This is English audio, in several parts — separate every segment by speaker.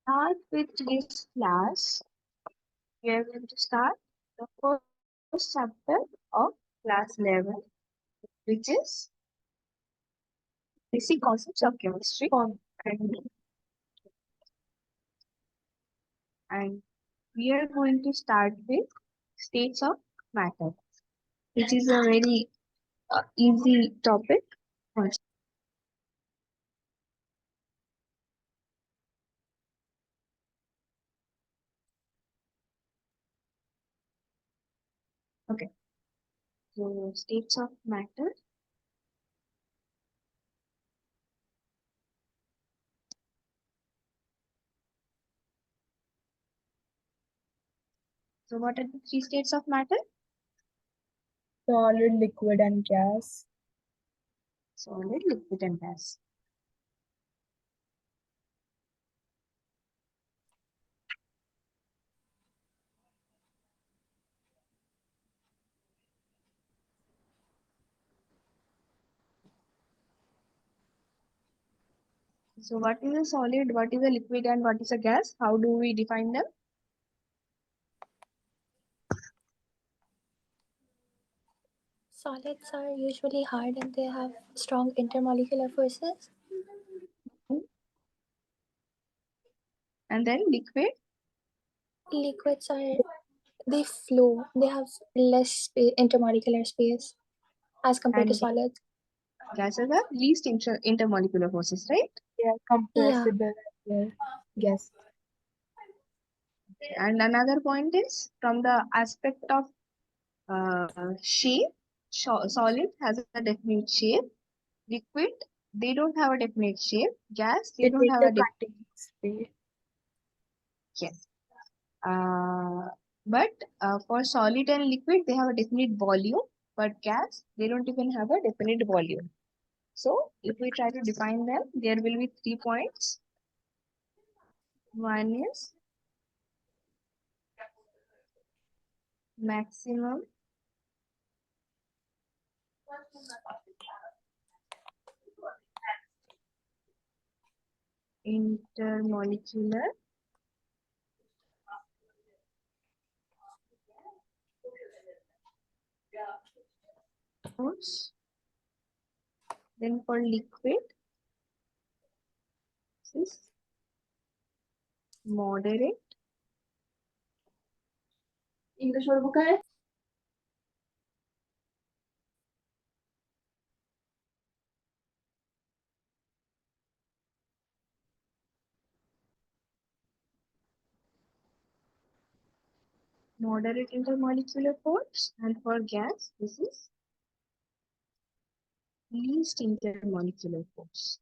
Speaker 1: start with today's class. We are going to start the first chapter of class 11, which is basic concepts of chemistry. And we are going to start with states of matter, which is a very easy topic. Okay, so states of matter. So, what are the three states of matter?
Speaker 2: Solid, liquid, and gas.
Speaker 1: Solid, liquid, and gas. So, what is a solid, what is a liquid, and what is a gas? How do we define them?
Speaker 2: Solids are usually hard and they have strong intermolecular forces.
Speaker 1: And then liquid.
Speaker 2: Liquids are, they flow, they have less intermolecular space as compared to
Speaker 1: And
Speaker 2: solids.
Speaker 1: gases are least intermolecular forces, right?
Speaker 2: They are compressible as well. Yes.
Speaker 1: And another point is from the aspect of shape, solid has a definite shape. Liquid, they don't have a definite shape. Gas, they
Speaker 2: They
Speaker 1: don't
Speaker 2: take
Speaker 1: have a
Speaker 2: the
Speaker 1: definite
Speaker 2: continuous space.
Speaker 1: yes. But for solid and liquid, they have a definite volume. But gas, they don't even have a definite volume. So if we try to define them, there will be 3 points. One is maximum intermolecular force. Then for liquid, this is moderate
Speaker 2: English or book hai?
Speaker 1: moderate intermolecular force, and for gas, this is least intermolecular force.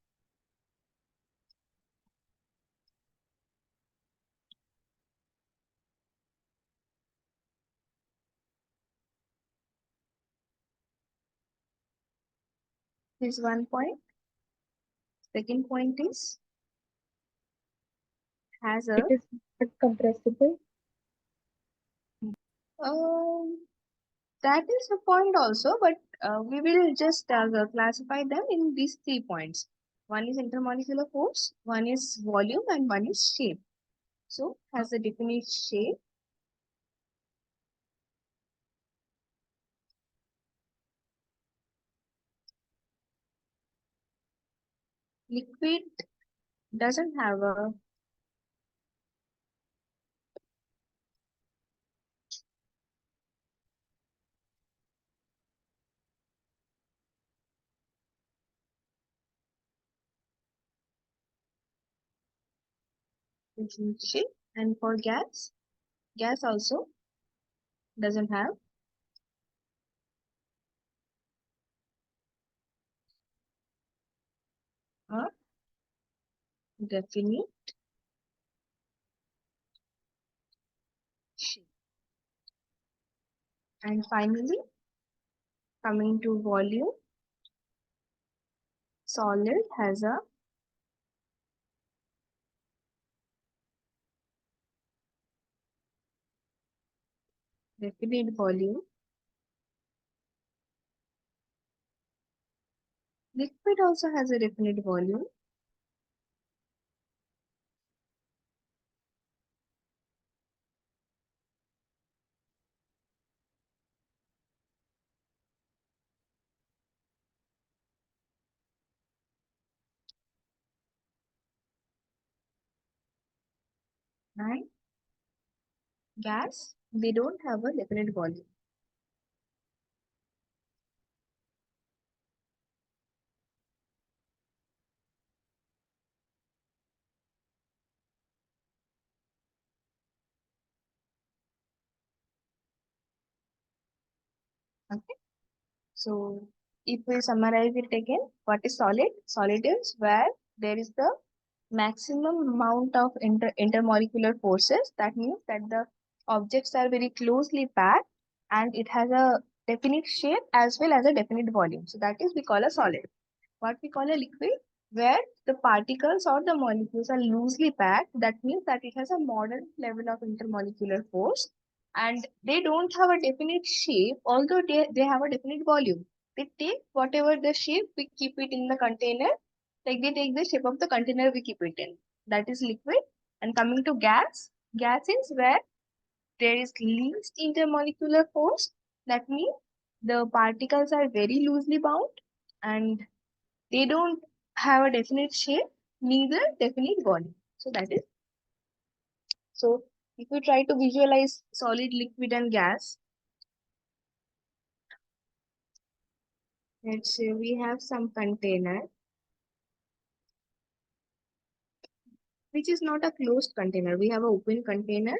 Speaker 1: This is one point. Second point is has a
Speaker 2: It is not compressible.
Speaker 1: that is a point also, but we will just classify them in these 3 points. One is intermolecular force, one is volume, and one is shape. So has a definite shape. Liquid doesn't have a definite shape, and for gas, gas also doesn't have a definite shape. And finally, coming to volume, solid has a definite volume. Liquid also has a definite volume. and gas, they don't have a definite volume. Okay. So if we summarize it again, what is solid? Solid is where there is the maximum amount of intermolecular forces. That means that the objects are very closely packed and it has a definite shape as well as a definite volume. So that is we call a solid. What we call a liquid, where the particles or the molecules are loosely packed. That means that it has a moderate level of intermolecular force and they don't have a definite shape, although they have a definite volume. They take whatever the shape, we keep it in the container. Like they take the shape of the container we keep it in. That is liquid. And coming to gas, gas is where there is least intermolecular force. That means the particles are very loosely bound and they don't have a definite shape, neither definite volume. So that is, so if you try to visualize solid, liquid and gas, let's say we have some container which is not a closed container. We have an open container.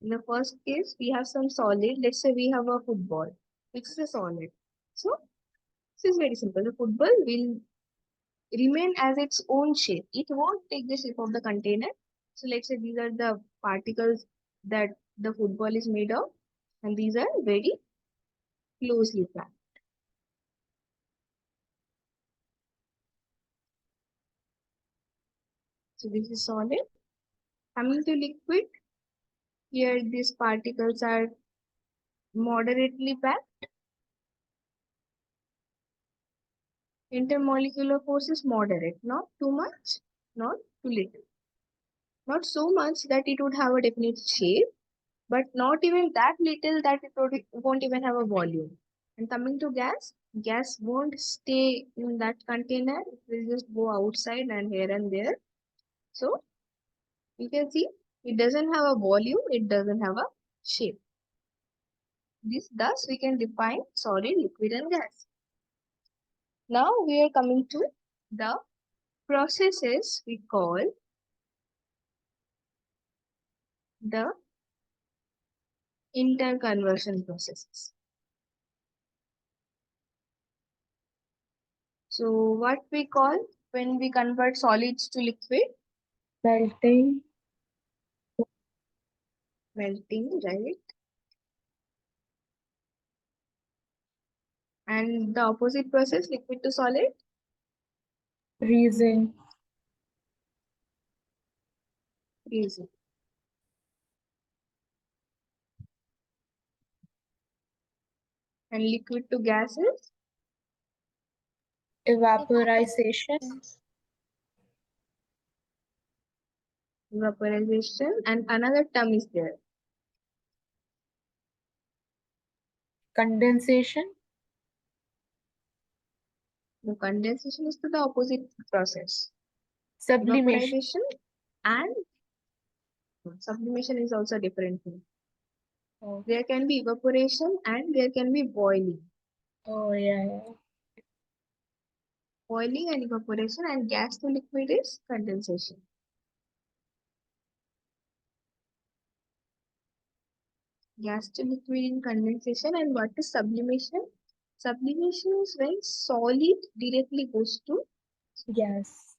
Speaker 1: In the first case, we have some solid. Let's say we have a football, which is a solid. So this is very simple. The football will remain as its own shape. It won't take the shape of the container. So let's say these are the particles that the football is made of, and these are very closely packed. So this is solid. Coming to liquid, here these particles are moderately packed. Intermolecular force is moderate, not too much, not too little. Not so much that it would have a definite shape, but not even that little that won't even have a volume. And coming to gas, gas won't stay in that container. It will just go outside and here and there. So you can see it doesn't have a volume, it doesn't have a shape. Thus we can define solid, liquid and gas. Now we are coming to the processes we call the interconversion processes. So what we call when we convert solids to liquid?
Speaker 2: Melting.
Speaker 1: Melting, right? And the opposite process, liquid to solid?
Speaker 2: Freezing.
Speaker 1: Freezing. And liquid to gases?
Speaker 2: Evaporization.
Speaker 1: Vaporization. And another term is there.
Speaker 2: Condensation.
Speaker 1: The condensation is to the opposite process.
Speaker 2: Sublimation.
Speaker 1: Vaporization and sublimation is also a different thing.
Speaker 2: Oh,
Speaker 1: There can be evaporation and there can be boiling.
Speaker 2: oh yeah.
Speaker 1: Boiling and evaporation, and gas to liquid is condensation. Gas to liquid in condensation. And what is sublimation? Sublimation is when solid directly goes to
Speaker 2: Yes.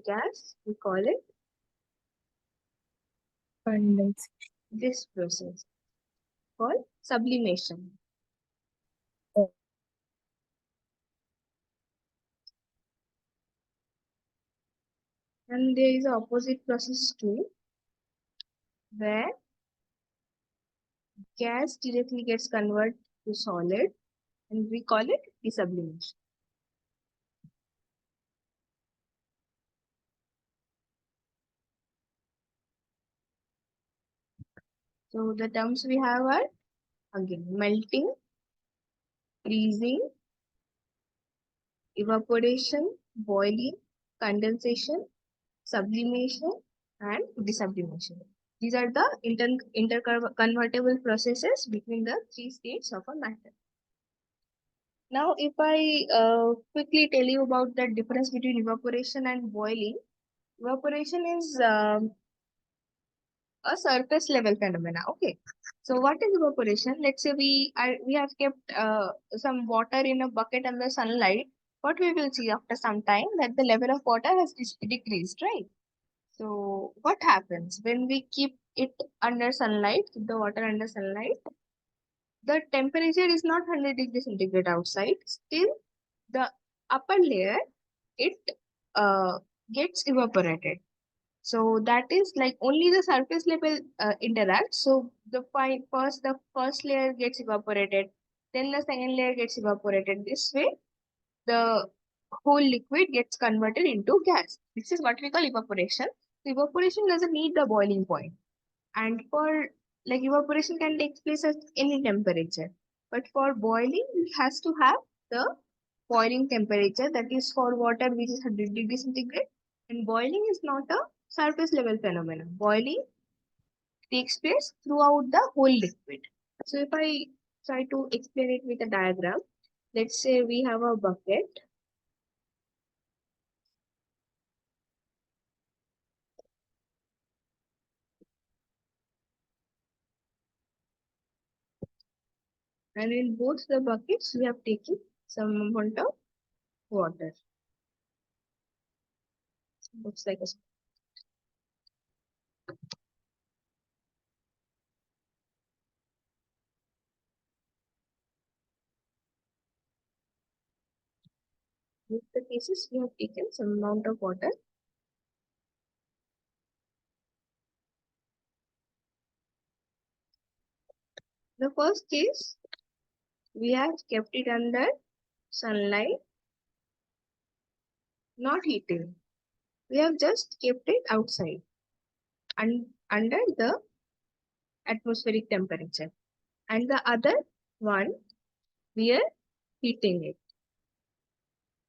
Speaker 1: gas. We call it
Speaker 2: Condensation.
Speaker 1: this process called sublimation.
Speaker 2: Oh,
Speaker 1: And there is an opposite process too, where gas directly gets converted to solid, and we call it desublimation. So the terms we have are again melting, freezing, evaporation, boiling, condensation, sublimation, and desublimation. These are the interconvertible processes between the three states of a matter. Now, if I quickly tell you about the difference between evaporation and boiling, evaporation is a surface level phenomena. Okay. So what is evaporation? Let's say we have kept some water in a bucket under sunlight. What we will see after some time that the level of water has decreased, right? So what happens when we keep it under sunlight, keep the water under sunlight? The temperature is not 100 degrees centigrade outside. Still, the upper layer it uh, gets evaporated. So that is like only the surface level interacts. So the first layer gets evaporated, then the second layer gets evaporated. This way, the whole liquid gets converted into gas. This is what we call evaporation. So evaporation doesn't need the boiling point. And for like evaporation can take place at any temperature. But for boiling, it has to have the boiling temperature that is for water which is 100 degrees centigrade. And boiling is not a surface level phenomenon. Boiling takes place throughout the whole liquid. So if I try to explain it with a diagram, let's say we have a bucket and in both the buckets we have taken some amount of water. Looks like a both the cases we have taken some amount of water. The first case we have kept it under sunlight, not heating. We have just kept it outside and under the atmospheric temperature. And the other one we are heating it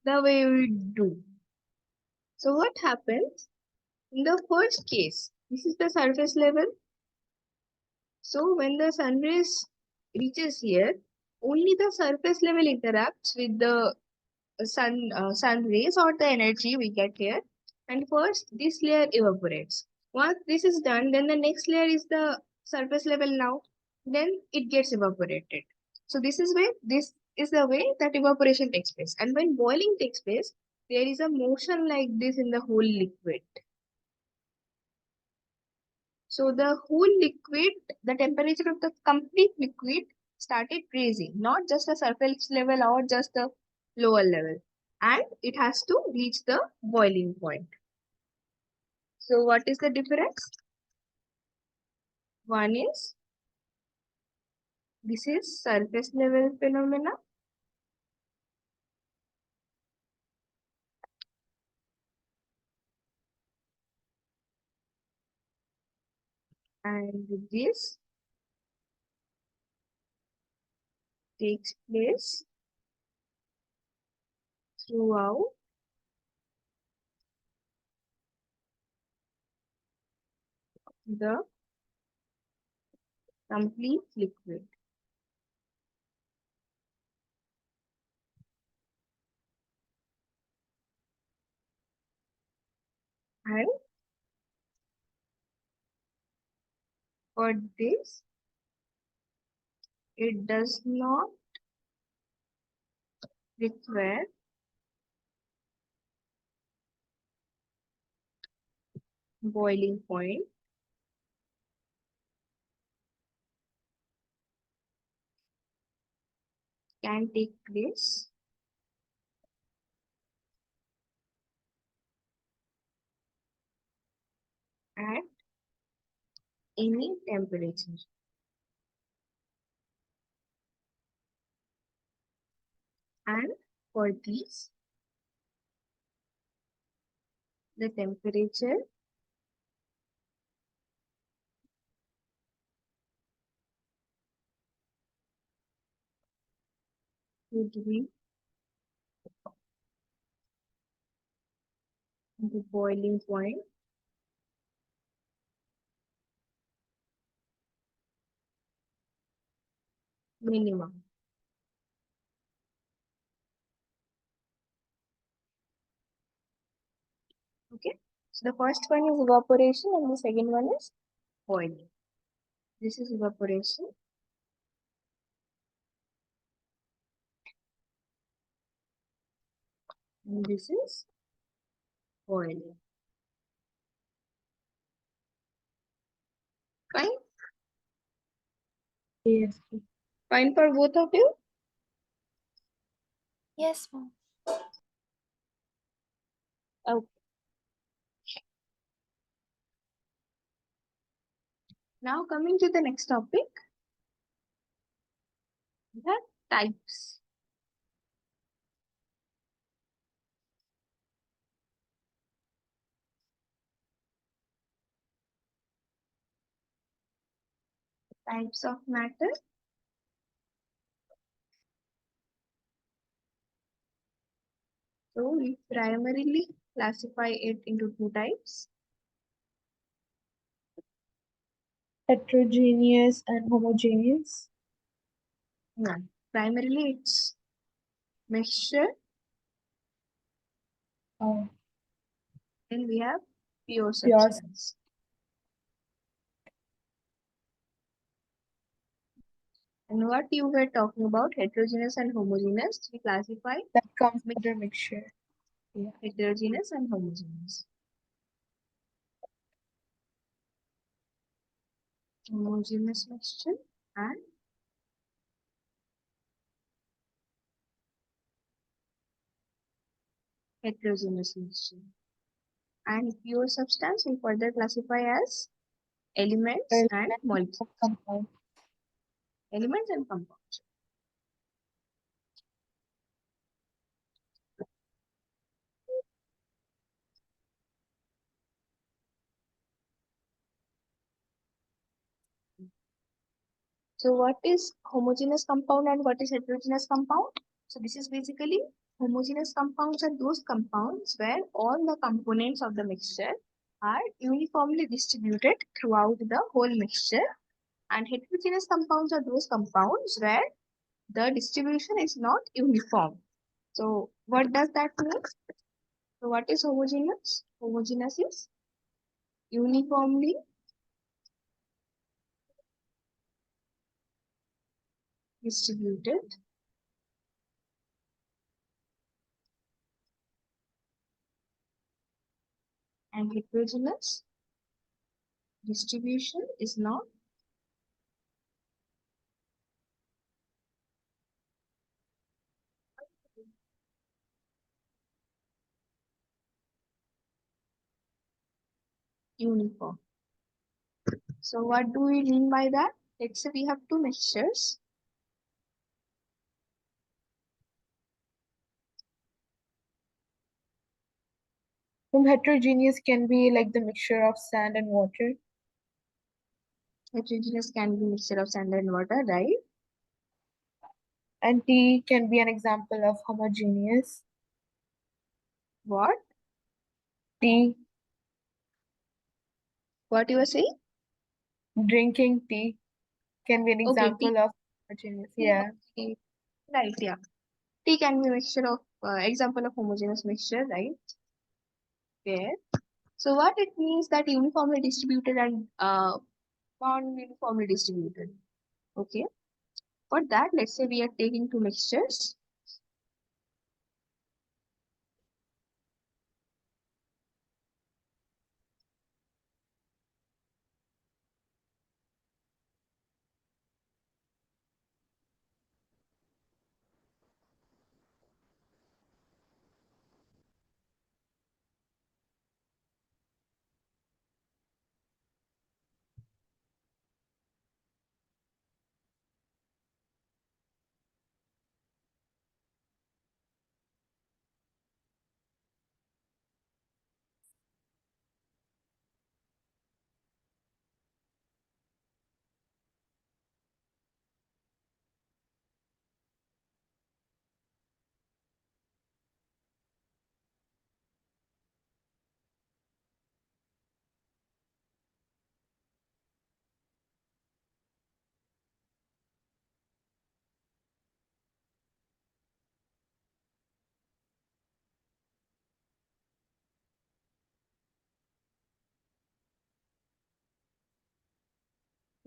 Speaker 1: the way we do. So what happens in the first case? This is the surface level. So when the sun rays reaches here, only the surface level interacts with the sun rays or the energy we get here. And first this layer evaporates. Once this is done, then the next layer is the surface level now. Then it gets evaporated. So this is the way that evaporation takes place. And when boiling takes place, there is a motion like this in the whole liquid. So the whole liquid, the temperature of the complete liquid started raising, not just the surface level or just the lower level. And it has to reach the boiling point. So what is the difference? One is, this is surface level phenomena. And this takes place throughout the complete liquid. And for this, it does not require boiling point. Can take place at any temperature. And for these, the temperature would be the boiling point, minimum. Okay. So the first one is evaporation and the second one is boiling. This is evaporation. And this is boiling. Fine?
Speaker 2: Yes.
Speaker 1: Fine for both of you?
Speaker 2: Yes, ma'am.
Speaker 1: Okay. Now coming to the next topic, the types. Types of matter. So we primarily classify it into two types.
Speaker 2: Heterogeneous and homogeneous.
Speaker 1: No. Primarily it's mixture,
Speaker 2: Oh,
Speaker 1: and we have pure
Speaker 2: pure.
Speaker 1: substance. And what you were talking about, heterogeneous and homogeneous, we classify
Speaker 2: That comes under mixture. Yeah.
Speaker 1: heterogeneous and homogeneous. Homogeneous mixture and heterogeneous mixture. And pure substance we further classify as elements and
Speaker 2: Element
Speaker 1: molecules.
Speaker 2: of compound.
Speaker 1: Elements and compounds. So what is homogeneous compound and what is heterogeneous compound? So this is basically homogeneous compounds are those compounds where all the components of the mixture are uniformly distributed throughout the whole mixture, and heterogeneous compounds are those compounds where the distribution is not uniform. So what does that mean? So what is homogeneous? Homogeneous is uniformly distributed and heterogeneous distribution is not uniform. So what do we mean by that? Let's say we have two mixtures.
Speaker 2: Heterogeneous can be like the mixture of sand and water.
Speaker 1: Heterogeneous can be mixture of sand and water, right?
Speaker 2: And tea can be an example of homogeneous.
Speaker 1: What?
Speaker 2: Tea,
Speaker 1: What you were saying?
Speaker 2: drinking tea can be an
Speaker 1: Okay, tea.
Speaker 2: example of homogeneous. Yeah.
Speaker 1: Okay. Right, yeah. Tea can be a mixture of example of homogeneous mixture, right? There. So what it means that uniformly distributed and non-uniformly distributed. Okay. For that, let's say we are taking two mixtures.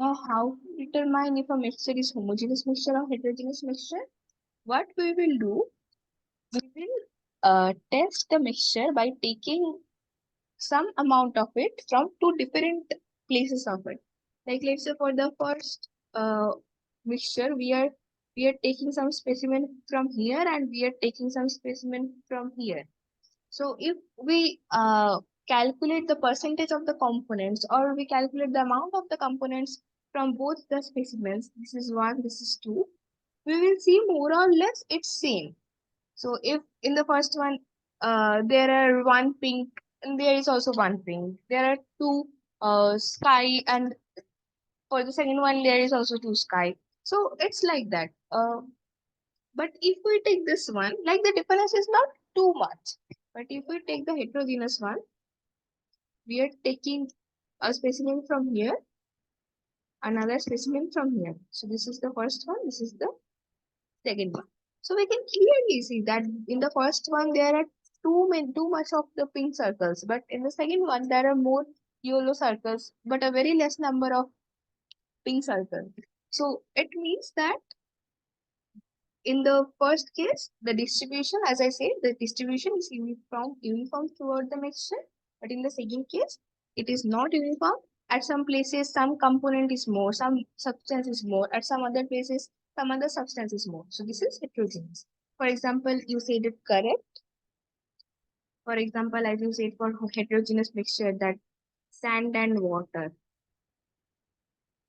Speaker 1: Now, how to determine if a mixture is homogeneous mixture or heterogeneous mixture? What we will do, we will test the mixture by taking some amount of it from two different places of it. Like let's say for the first mixture, we are taking some specimen from here and we are taking some specimen from here. So if we calculate the percentage of the components or we calculate the amount of the components from both the specimens, this is one, this is two, we will see more or less it's same. So if in the first one there are one pink and there is also one pink, there are two sky and for the second one there is also two sky. So it's like that. But if we take this one, like the difference is not too much. But if we take the heterogeneous one, we are taking a specimen from here, another specimen from here. So this is the first one, this is the second one. So we can clearly see that in the first one there are too much of the pink circles, but in the second one there are more yellow circles, but a very less number of pink circles. So it means that in the first case, the distribution, as I said, the distribution is uniform throughout the mixture. But in the second case, it is not uniform. At some places, some component is more, some substance is more. At some other places, some other substance is more. So this is heterogeneous. For example, you said it correct. For example, as you said for heterogeneous mixture, that sand and water,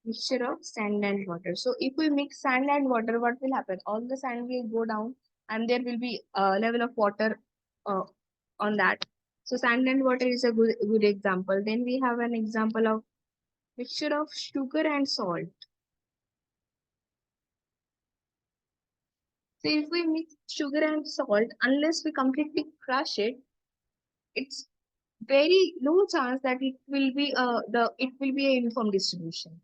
Speaker 1: mixture of sand and water. So if we mix sand and water, what will happen? All the sand will go down and there will be a level of water uh, on that. So sand and water is a good example. Then we have an example of mixture of sugar and salt. So if we mix sugar and salt, unless we completely crush it, it's very low chance that it will be a uniform distribution.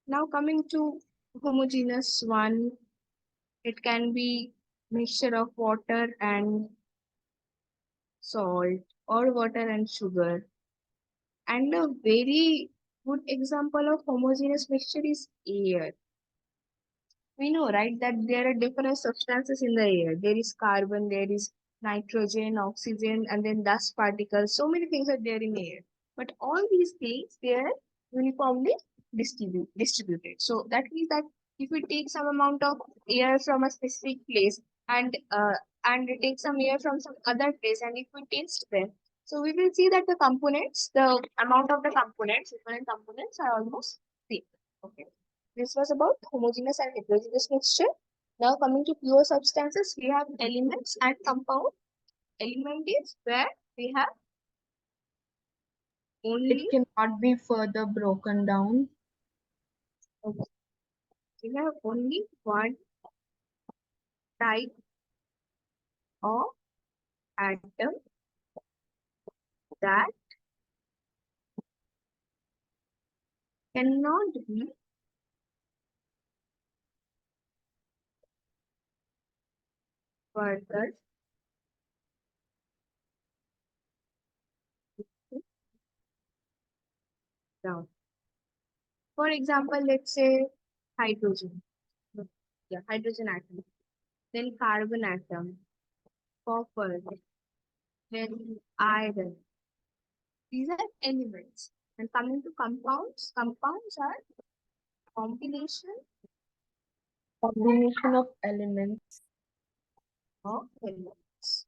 Speaker 1: Now coming to homogeneous one, it can be mixture of water and salt or water and sugar. And a very good example of homogeneous mixture is air. We know, right, that there are different substances in the air. There is carbon, there is nitrogen, oxygen, and then dust particles. So many things are there in air. But all these things, they are uniformly distributed. So that means that if we take some amount of air from a specific place and take some air from some other place, and if we taste them, so we will see that the components, the amount of the components, different components are almost same. Okay. This was about homogeneous and heterogeneous mixture. Now coming to pure substances, we have elements and compound. Element is where we have
Speaker 3: It
Speaker 1: only
Speaker 3: cannot be further broken down.
Speaker 1: okay, we have only one type of atom that cannot be further down. For example, let's say hydrogen. Yeah, hydrogen atom. Then carbon atom, copper, then iron. These are elements. And coming to compounds, compounds are combination
Speaker 3: Combination of elements.
Speaker 1: of elements.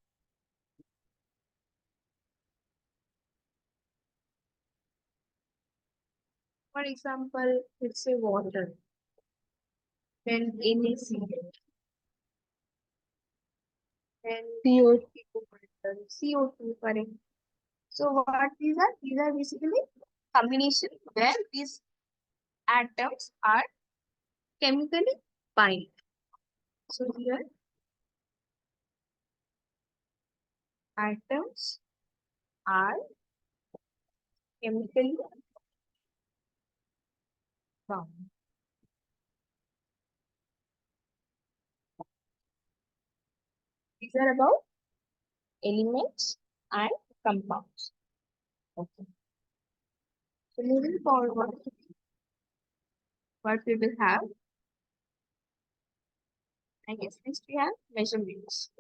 Speaker 1: For example, let's say water, then NaCl, then
Speaker 3: CO
Speaker 1: CO2, correct. So what these are? These are basically combination where these atoms are chemically bind. So here atoms are chemically bound. These are about elements and compounds. Okay. So moving forward, what we will have? I guess next we have measurements.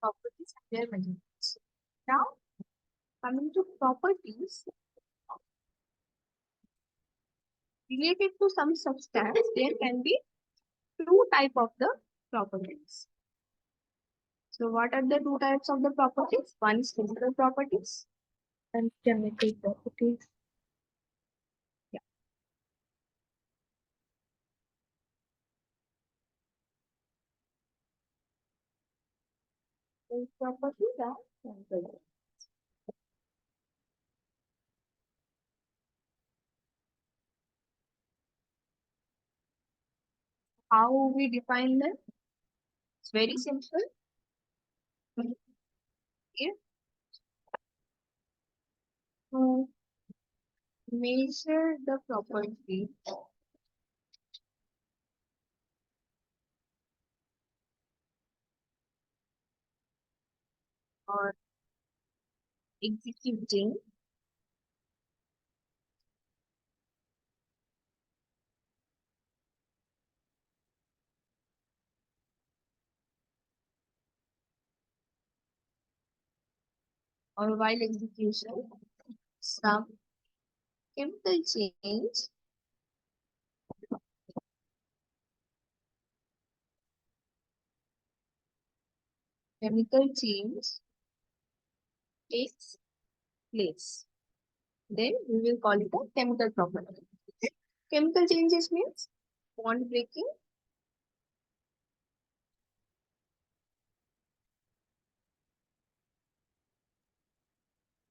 Speaker 1: Properties and their measurements. Now, coming to properties related to some substance, there can be two type of the properties. So, what are the two types of the properties? One is physical properties.
Speaker 3: and chemical properties.
Speaker 1: Yeah. Those properties are chemical. How we define them? It's very simple. If to measure the property or executing or while execution some chemical change chemical change takes place. Then we will call it a chemical property. Chemical changes means bond breaking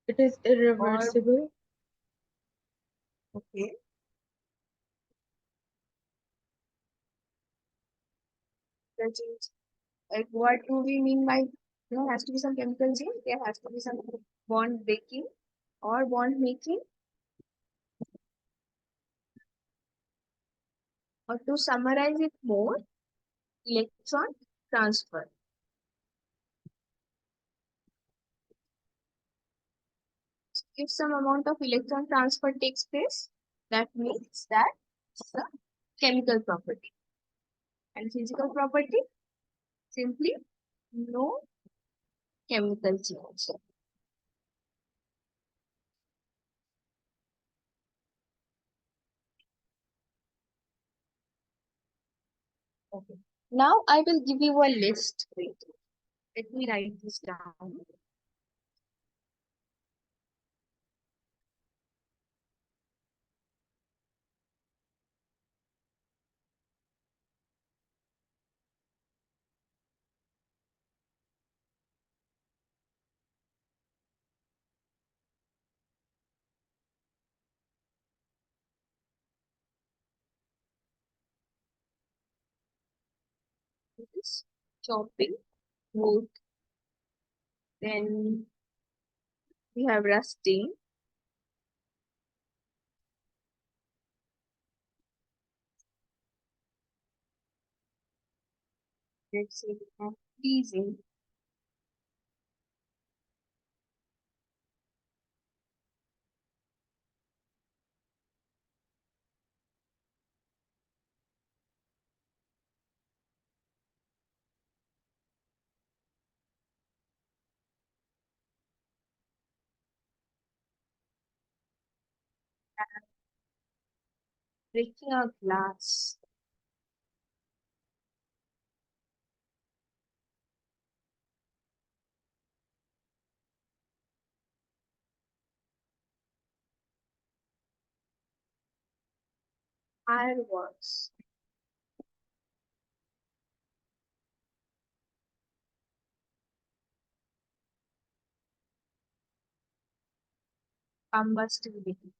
Speaker 3: It is
Speaker 1: or
Speaker 3: irreversible.
Speaker 1: okay. The change. Like what do we mean by there has to be some chemical change? There has to be some bond breaking or bond making. Or to summarize it more, electron transfer. If some amount of electron transfer takes place, that means that it's a chemical property. And physical property, simply no chemical change. Okay. Now I will give you a list. Wait, let me write this down. This chopping wood, then we have rusting, let's say we have freezing, breaking a glass, fireworks, combustibility.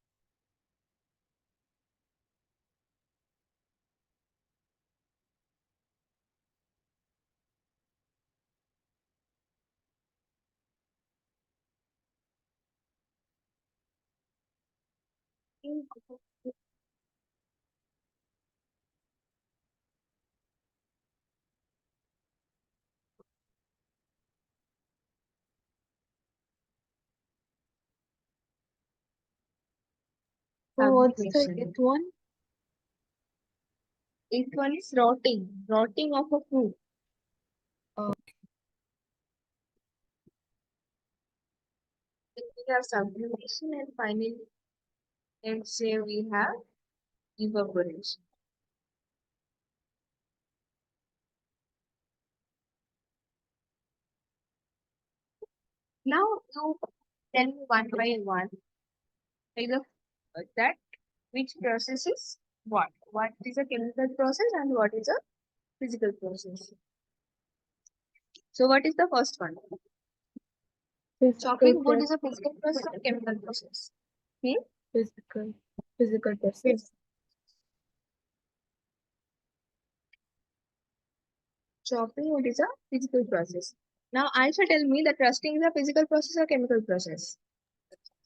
Speaker 3: So what's the
Speaker 1: Sublimation.
Speaker 3: eighth one?
Speaker 1: Eighth one is rotting. Rotting of a fruit. Then we have sublimation, and finally, let's say we have evaporation. Now you tell me one by one, either that which process is what? What is a chemical process and what is a physical process? So what is the first one?
Speaker 3: Physical
Speaker 1: Chopping wood
Speaker 3: process.
Speaker 1: is a physical process or chemical process? Hmm?
Speaker 3: Physical process.
Speaker 1: Chopping wood is a physical process. Now Aisha, tell me that rusting is a physical process or chemical process?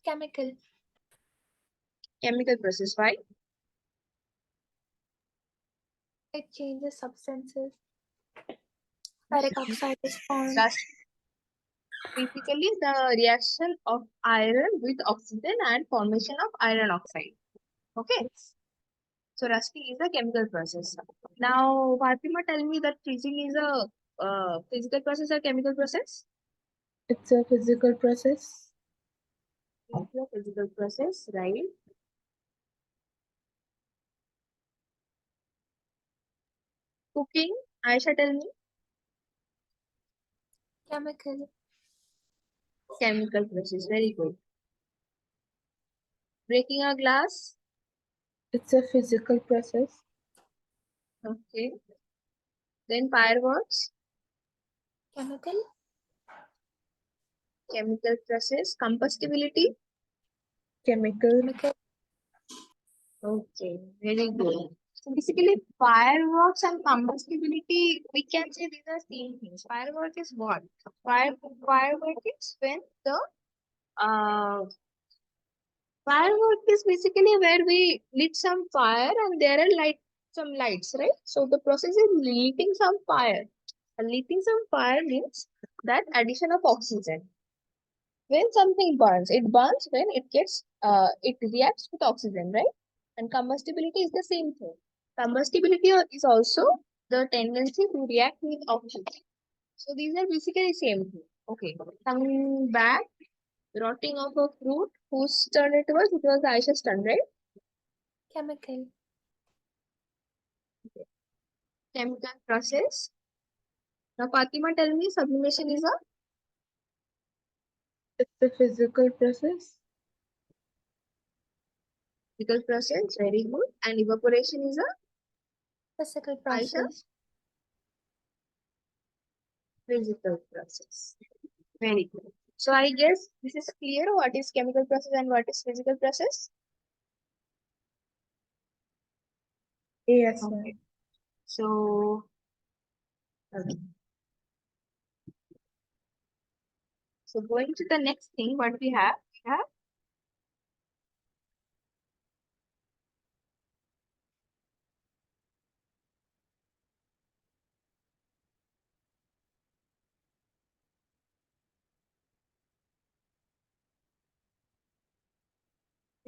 Speaker 2: Chemical.
Speaker 1: Chemical process. Why?
Speaker 2: It changes substances. Ferric oxide is formed.
Speaker 1: Rust basically the reaction of iron with oxygen and formation of iron oxide. Okay. So rusting is a chemical process. Now Fatima, tell me that freezing is a physical process or chemical process?
Speaker 3: It's a physical process.
Speaker 1: It's a physical process, right? Cooking, Aisha, tell me.
Speaker 2: Chemical.
Speaker 1: Chemical process, very good. Breaking a glass,
Speaker 3: It's a physical process.
Speaker 1: okay. Then fireworks,
Speaker 2: Chemical.
Speaker 1: chemical process. Combustibility,
Speaker 3: Chemical.
Speaker 2: Chemical.
Speaker 1: okay, very good. So basically, fireworks and combustibility, we can say these are same things. Firework is what? Firework is when the uh, firework is basically where we lit some fire and there are some lights, right? So the process is lighting some fire. And lighting some fire means that addition of oxygen. When something burns, it burns when it reacts with oxygen, right? And combustibility is the same thing. Combustibility is also the tendency to react with oxygen. So these are basically same thing. Okay, coming back, rotting of a fruit. Whose turn it was? It was Aisha's turn, right?
Speaker 2: Chemical.
Speaker 1: Chemical process. Now, Fatima, tell me, sublimation is a
Speaker 3: It's a physical process.
Speaker 1: physical process. Very good. And evaporation is a
Speaker 2: Physical
Speaker 1: Aisha
Speaker 2: process.
Speaker 1: physical process. Very good. So I guess this is clear what is chemical process and what is physical process.
Speaker 3: Yes,
Speaker 1: Okay.
Speaker 3: ma'am.
Speaker 1: So, okay. So going to the next thing, what we have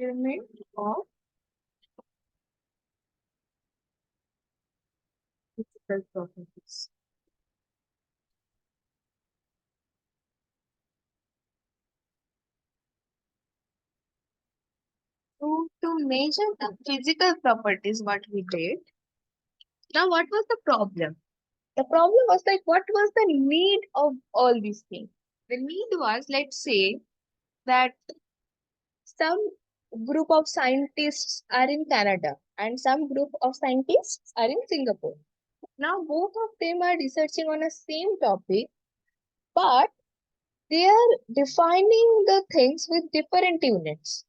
Speaker 1: pyramid of physical properties. So to measure the physical properties, what we did. Now, what was the problem? The problem was like, what was the need of all these things? The need was, let's say, that some group of scientists are in Canada and some group of scientists are in Singapore. Now, both of them are researching on a same topic, but they are defining the things with different units.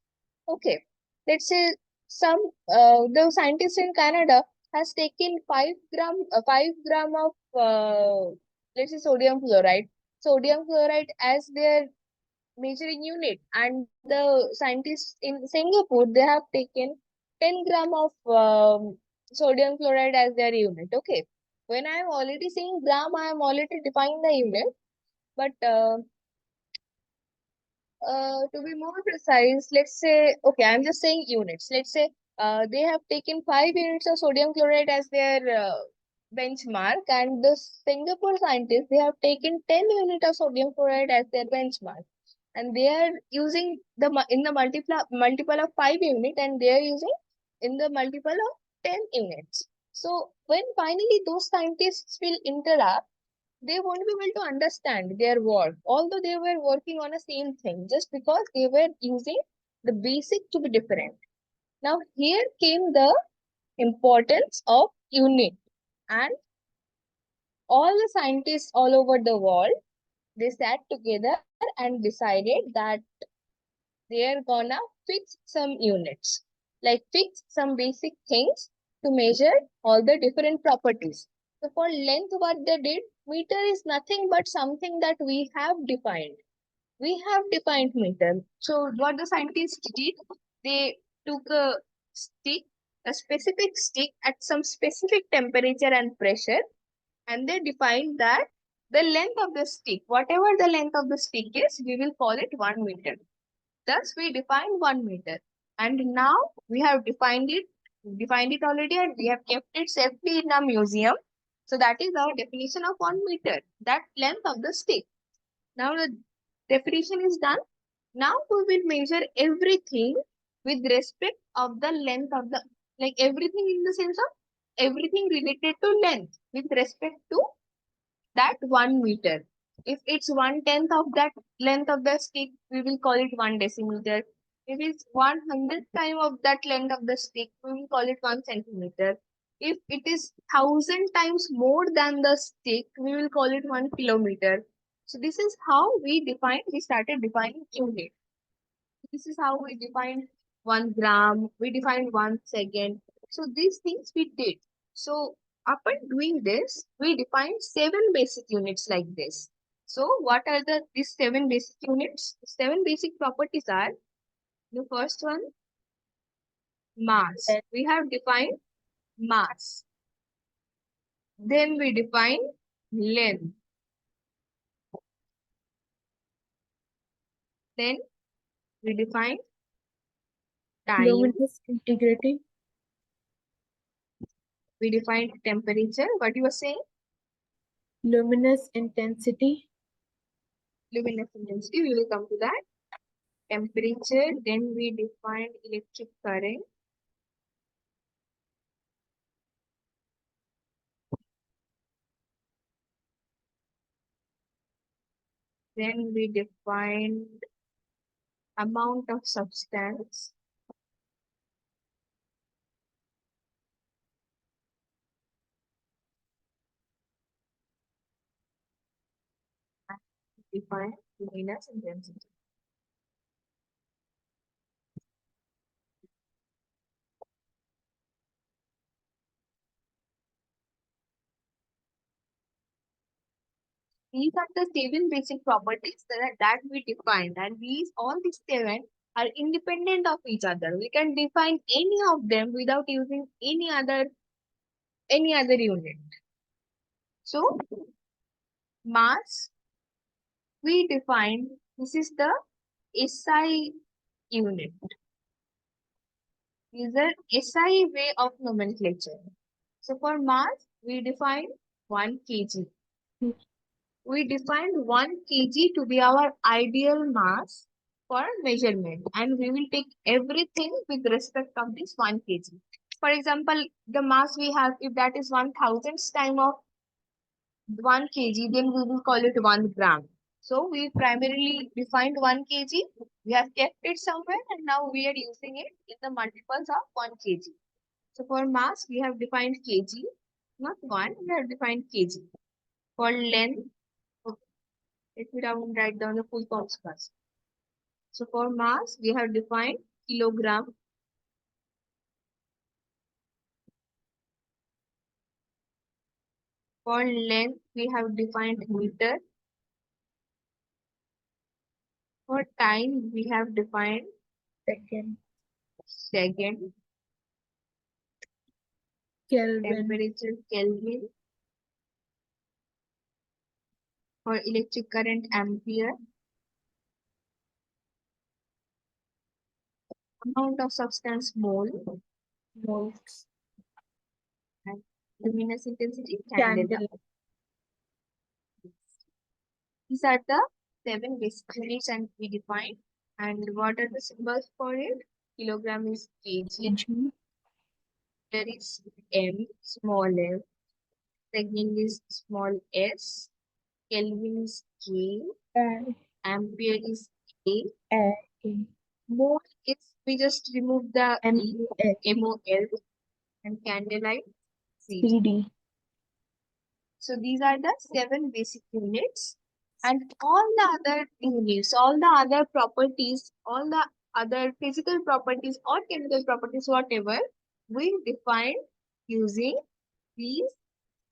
Speaker 1: Okay, let's say the scientist in Canada has taken 5 gram of let's say sodium chloride as their measuring unit, and the scientists in Singapore, they have taken 10 gram of sodium chloride as their unit. Okay, when I am already saying gram, I am already defining the unit, but to be more precise, let's say, okay, I'm just saying units. Let's say they have taken 5 units of sodium chloride as their benchmark, and the Singapore scientists, they have taken 10 units of sodium chloride as their benchmark, and they are using in the multiple of 5 unit, and they are using in the multiple of 10 units. So when finally those scientists will interact, they won't be able to understand their work, although they were working on the same thing, just because they were using the basic to be different. Now, here came the importance of unit, and all the scientists all over the world, they sat together and decided that they're gonna fix some units, like fix some basic things to measure all the different properties. So for length, what they did, meter is nothing but something that we have defined. We have defined meter. So what the scientists did, they took a stick, a specific stick at some specific temperature and pressure, and they defined that the length of the stick, whatever the length of the stick is, we will call it 1 meter. Thus, we defined 1 meter. And now we have defined it already, and we have kept it safely in a museum. So that is our definition of 1 meter, that length of the stick. Now the definition is done. Now we will measure everything with respect of the length of the, like everything in the sense of everything related to length with respect to that 1 meter. If it's 1/10 of that length of the stick, we will call it 1 decimeter. If it's 1/100th time of that length of the stick, we will call it 1 centimeter. If it is 1,000 times more than the stick, we will call it 1 kilometer. So this is how we started defining unit. This is how we defined 1 gram, we defined 1 second. So these things we did. So upon doing this, we defined 7 basic units like this. So what are these 7 basic units? 7 basic properties are, the first one, mass. We have defined mass. Then we define length. Then we define time.
Speaker 3: Luminous integrity.
Speaker 1: We defined temperature. What you were saying?
Speaker 3: Luminous intensity.
Speaker 1: Luminous intensity. We will come to that. Temperature. Then we defined electric current. Then we defined amount of substance. And defined luminous intensity. These are the 7 basic properties that we defined, and all these 7 are independent of each other. We can define any of them without using any other unit. So mass, we defined, this is the SI unit. Is an SI way of nomenclature. So for mass, we define 1 kg. We defined 1 kg to be our ideal mass for measurement, and we will take everything with respect of this 1 kg. For example, the mass we have, if that is 1,000th time of 1 kg, then we will call it 1 gram. So we primarily defined 1 kg, we have kept it somewhere, and now we are using it in the multiples of 1 kg. So for mass, we have defined kg, not 1, we have defined kg. For length, okay, let me write down the full forms first. So for mass, we have defined kilogram. For length, we have defined meter. For time, we have defined
Speaker 3: second,
Speaker 1: second,
Speaker 3: Kelvin,
Speaker 1: temperature Kelvin, for electric current ampere, amount of substance mole,
Speaker 3: moles,
Speaker 1: and luminous intensity candela.
Speaker 3: candle,
Speaker 1: These are the 7 basic units and we define. And what are the symbols for it? Kilogram is kg,
Speaker 3: kg,
Speaker 1: there is m, small m, second is small s, Kelvin is k,
Speaker 3: and
Speaker 1: ampere is a,
Speaker 3: A,
Speaker 1: mole is, we just remove the e,
Speaker 3: MAS,
Speaker 1: mol, and candlelight c.
Speaker 3: CD,
Speaker 1: So these are the 7 basic units, and all the other units, all the other properties, all the other physical properties or chemical properties, whatever, we define using these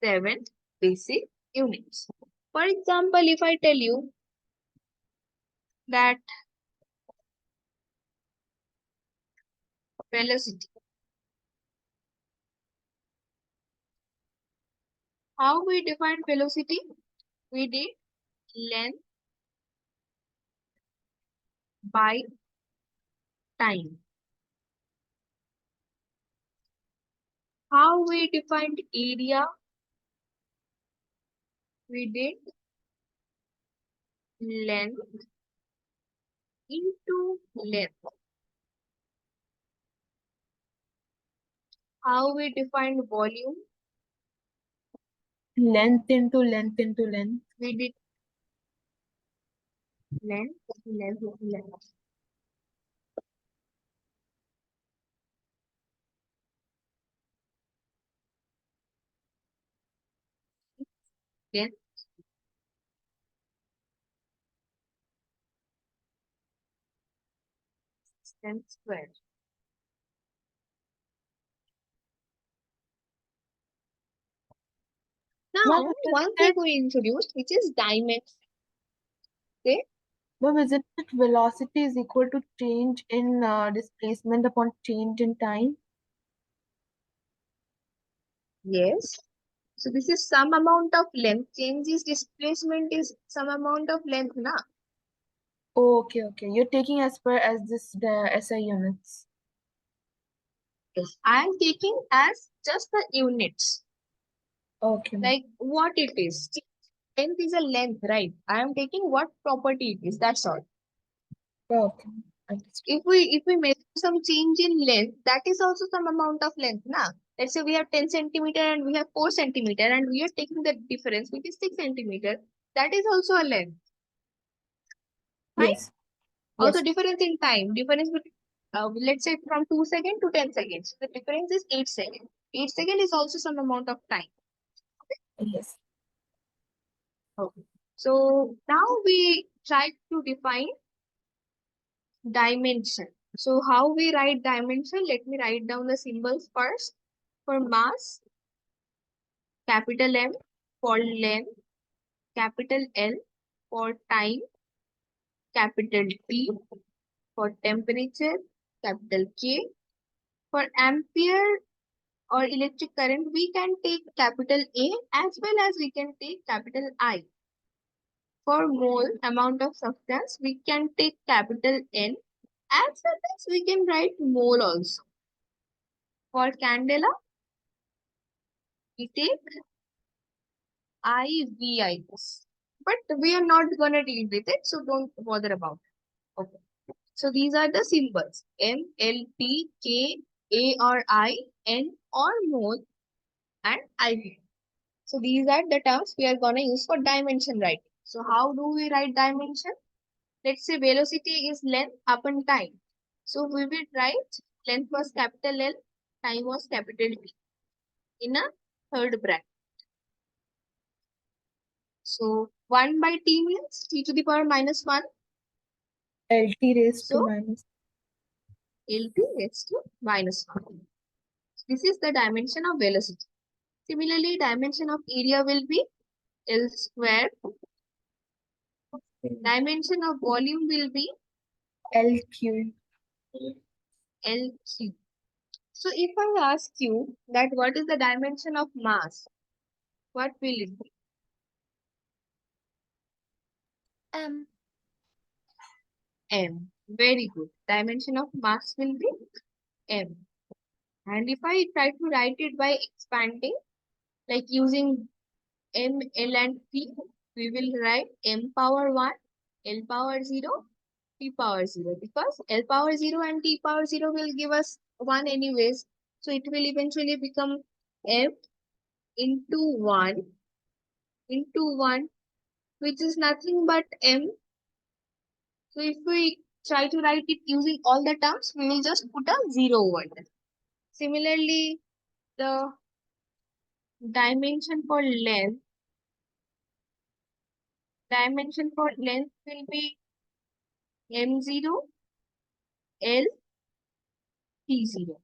Speaker 1: 7 basic units. For example, if I tell you that velocity, how we define velocity? We did length by time. How we defined area? We did length into length. How we defined volume?
Speaker 3: length into length into length,
Speaker 1: We did length, length, length. Length, distance squared.
Speaker 3: Mom,
Speaker 1: Now, one thing we introduced, which is dimension. Okay?
Speaker 3: isn't it velocity is equal to change in displacement upon change in time?
Speaker 1: Yes. So this is some amount of length. Change is displacement is some amount of length, na?
Speaker 3: Oh, okay, okay. You're taking as per as this the SI units.
Speaker 1: Yes. I am taking as just the units,
Speaker 3: Okay, ma'am.
Speaker 1: like what it is. Length is a length, right? I am taking what property it is. That's all.
Speaker 3: Okay, understood.
Speaker 1: If we measure some change in length, that is also some amount of length, na? Let's say we have 10 centimeter and we have 4 centimeter and we are taking the difference, which is 6 centimeter. That is also a length, right?
Speaker 3: Yes,
Speaker 1: Also
Speaker 3: yes,
Speaker 1: difference in time, difference between, let's say from 2 seconds to 10 seconds. The difference is 8 seconds. 8 seconds is also some amount of time.
Speaker 3: yes.
Speaker 1: Okay. So now we try to define dimension. So how we write dimension? Let me write down the symbols first. For mass, capital M; for length, capital L; for time, capital T; for temperature, capital K; for ampere or electric current, we can take capital A as well as we can take capital I. For mole, amount of substance, we can take capital N as well as we can write mole also. For candela, we take IVIs. But we are not going to deal with it, so don't bother about it. Okay. So these are the symbols: M, L, T, K, A or I, N or mole, and IV. So these are the terms we are going to use for dimension writing. So how do we write dimension? Let's say velocity is length upon time. So we will write length was capital L, time was capital T in a third bracket. So 1 by T means T to the power minus 1.
Speaker 3: LT raised to
Speaker 1: So
Speaker 3: minus.
Speaker 1: LT raised to minus 1. This is the dimension of velocity. Similarly, dimension of area will be L square Dimension of volume will be
Speaker 3: LQ.
Speaker 1: LQ. So if I ask you that what is the dimension of mass, what will it be?
Speaker 2: M.
Speaker 1: M. Very good. Dimension of mass will be M. And if I try to write it by expanding, like using M, L and P, we will write M power 1, L power 0, T power 0. Because L power 0 and T power 0 will give us 1 anyways. So it will eventually become M into 1, which is nothing but M. So if we try to write it using all the terms, we will just put a 0 over there. Similarly, the dimension for length, will be M0, L, T0.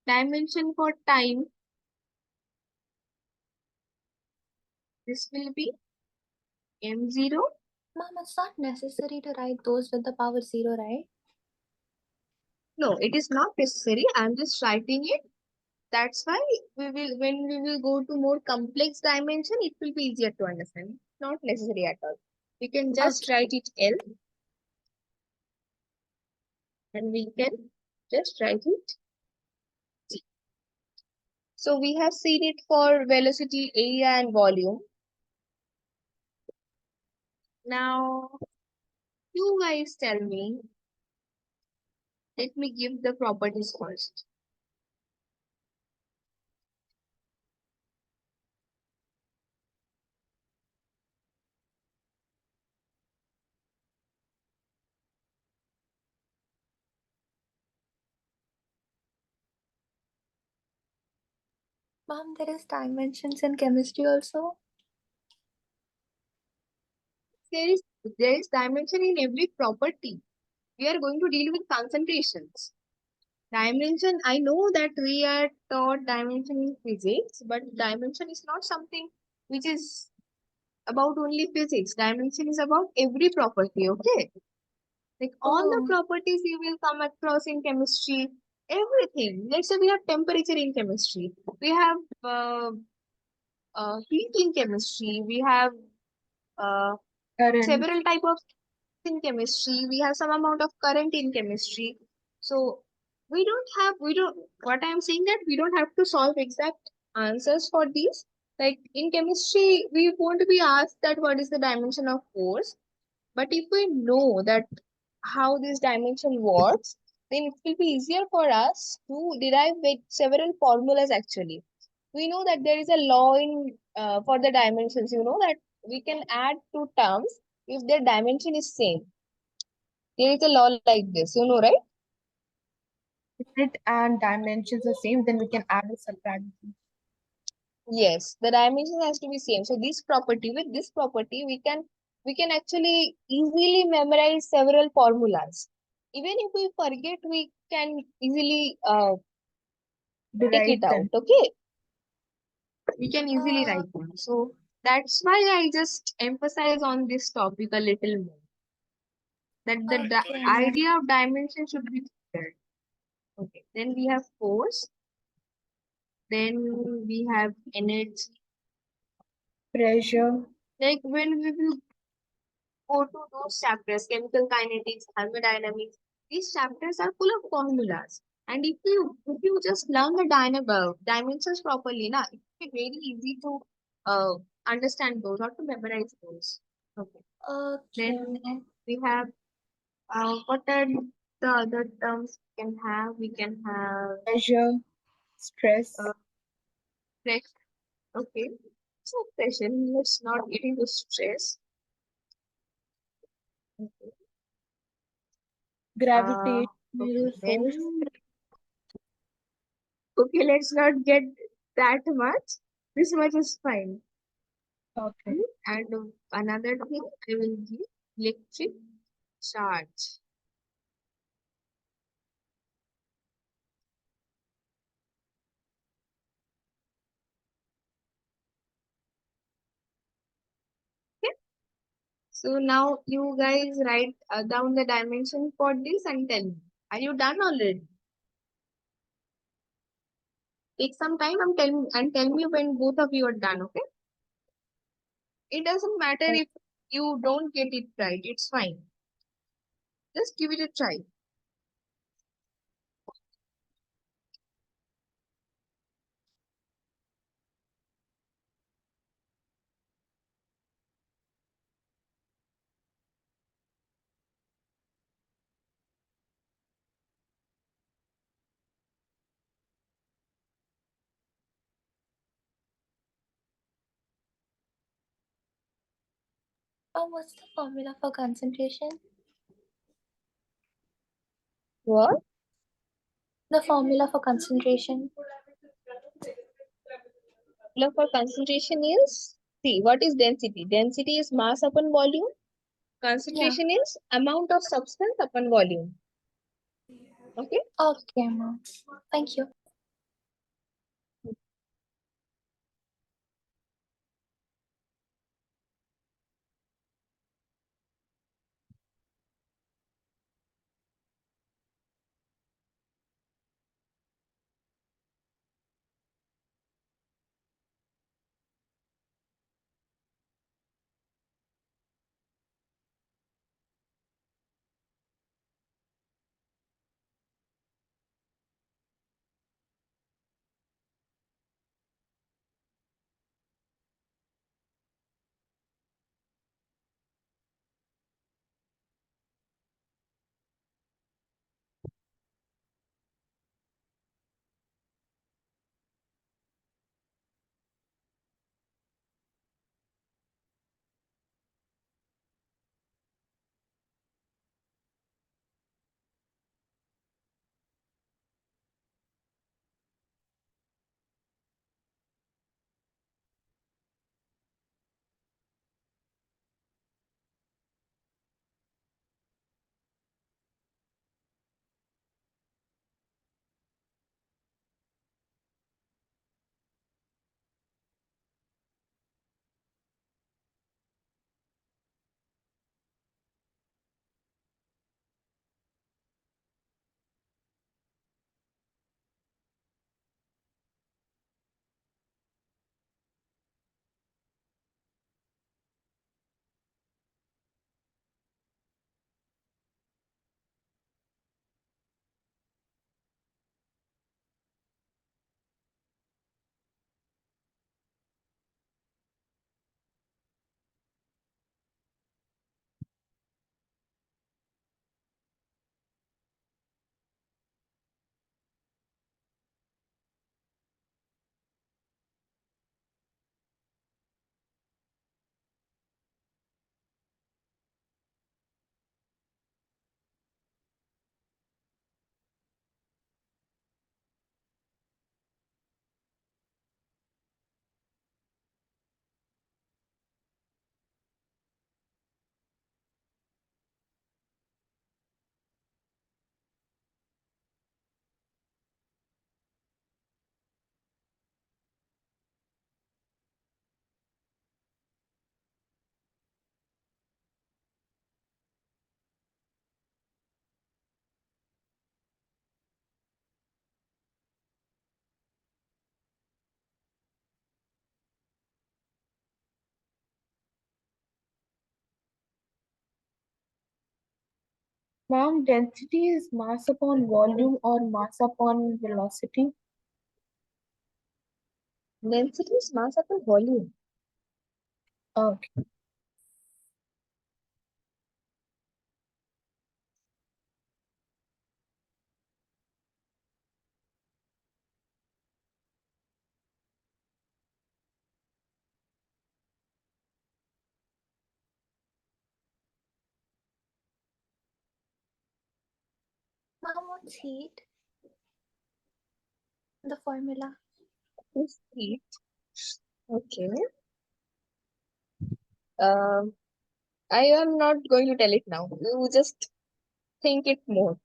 Speaker 1: Dimension for time, this will be M0.
Speaker 2: Mom, it's not necessary to write those with the power 0, right?
Speaker 1: No, it is not necessary. I'm just writing it. That's why when we will go to more complex dimension, it will be easier to understand. Not necessary at all. We can just
Speaker 2: Okay.
Speaker 1: write it L and we can just write it T. So we have seen it for velocity, area and volume. Now, you guys tell me, let me give the properties first.
Speaker 2: Mom, there is dimensions in chemistry also.
Speaker 1: There is, there is dimension in every property. We are going to deal with concentrations. Dimension, I know that we are taught dimension in physics, but dimension is not something which is about only physics. Dimension is about every property, okay? Like all the
Speaker 2: Oh,
Speaker 1: properties you will come across in chemistry, everything. Let's say we have temperature in chemistry, we have heat in chemistry, we have uh,
Speaker 3: Current.
Speaker 1: several type of in chemistry, we have some amount of current in chemistry. So we don't, what I am saying that we don't have to solve exact answers for these. Like in chemistry, we won't be asked that what is the dimension of force. But if we know that how this dimension works, then it will be easier for us to derive with several formulas actually. We know that there is a law in for the dimensions, you know, that we can add two terms if their dimension is same. There is a law like this, you know, right?
Speaker 3: Unit and dimensions are same, then we can add or subtract.
Speaker 1: Yes, the dimension has to be same. So this property, with this property, we can actually easily memorize several formulas. Even if we forget, we can easily take it
Speaker 3: Derive
Speaker 1: out.
Speaker 3: them.
Speaker 1: Okay, we can easily
Speaker 2: uh,
Speaker 1: write them. So that's why I just emphasize on this topic a little more. That the
Speaker 2: okay, mom.
Speaker 1: idea of dimension should be clear. Okay. Then we have force. Then we have energy.
Speaker 3: Pressure.
Speaker 1: Like when we will go to those chapters, chemical kinetics, thermodynamics, these chapters are full of formulas. And if you just learn the dimensions properly, na, it will be very easy to uh, understand those or to memorize those. Okay.
Speaker 2: Okay,
Speaker 1: Then
Speaker 2: mom.
Speaker 1: we have what are the other terms we can have? We can have
Speaker 3: Pressure. Stress.
Speaker 1: uh, stress. Okay. So pressure. Let's not get into stress. Okay. Okay.
Speaker 3: Gravitational force.
Speaker 1: Then okay, let's not get that much. This much is fine.
Speaker 3: Okay.
Speaker 1: And another thing, I will give electric charge. Okay. So now you guys write down the dimension for this and tell me. Are you done already? Take some time and tell me when both of you are done, okay? It doesn't matter if you don't get it right, it's fine. Just give it a try.
Speaker 2: Oh, what's the formula for concentration?
Speaker 1: What?
Speaker 2: The formula for concentration.
Speaker 1: Formula for concentration is, see, what is density? Density is mass upon volume.
Speaker 2: Yeah.
Speaker 1: Concentration is amount of substance upon volume. Okay?
Speaker 2: Okay, ma'am. Thank you.
Speaker 3: Ma'am, density is mass upon volume or mass upon velocity?
Speaker 1: Density is mass upon volume.
Speaker 3: Okay.
Speaker 2: Ma'am, what's heat? The formula.
Speaker 1: Is heat. Okay. Um, I am not going to tell it now. You just think it more.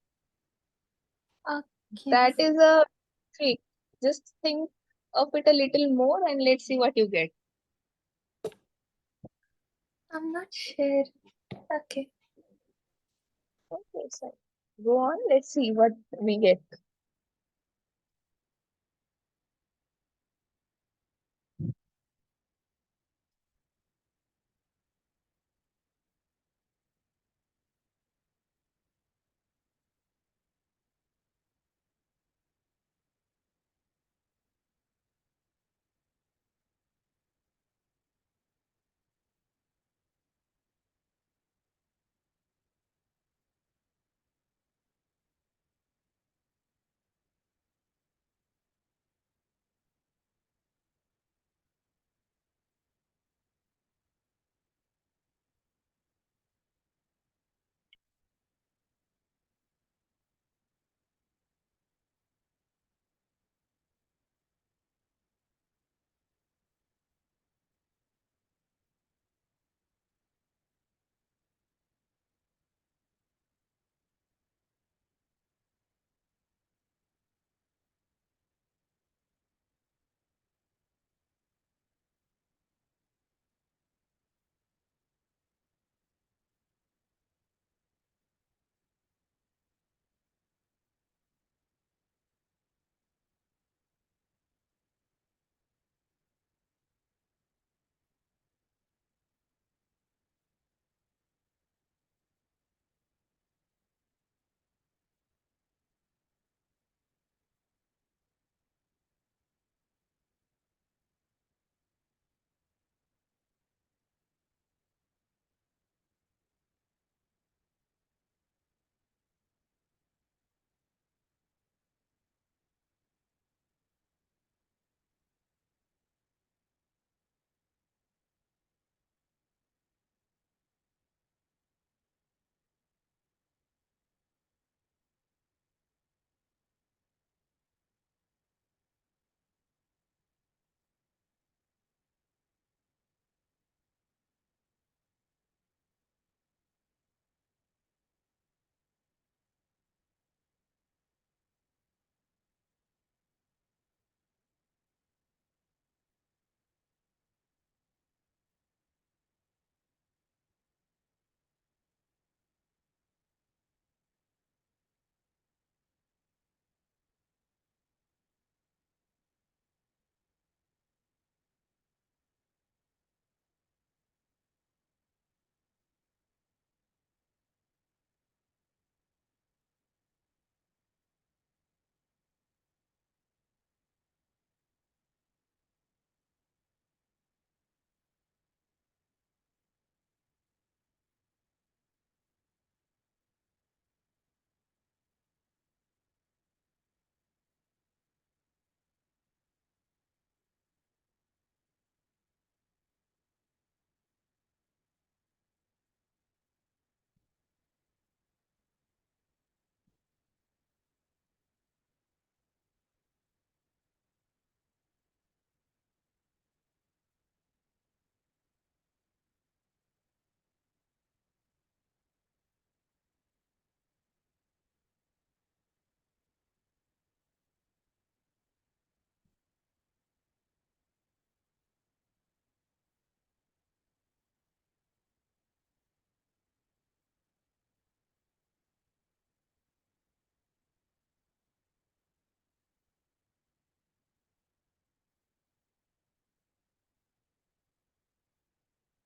Speaker 2: Okay.
Speaker 1: That is a trick. Just think of it a little more and let's see what you get.
Speaker 2: I'm not sure. Okay.
Speaker 1: Okay, so go on. Let's see what we get.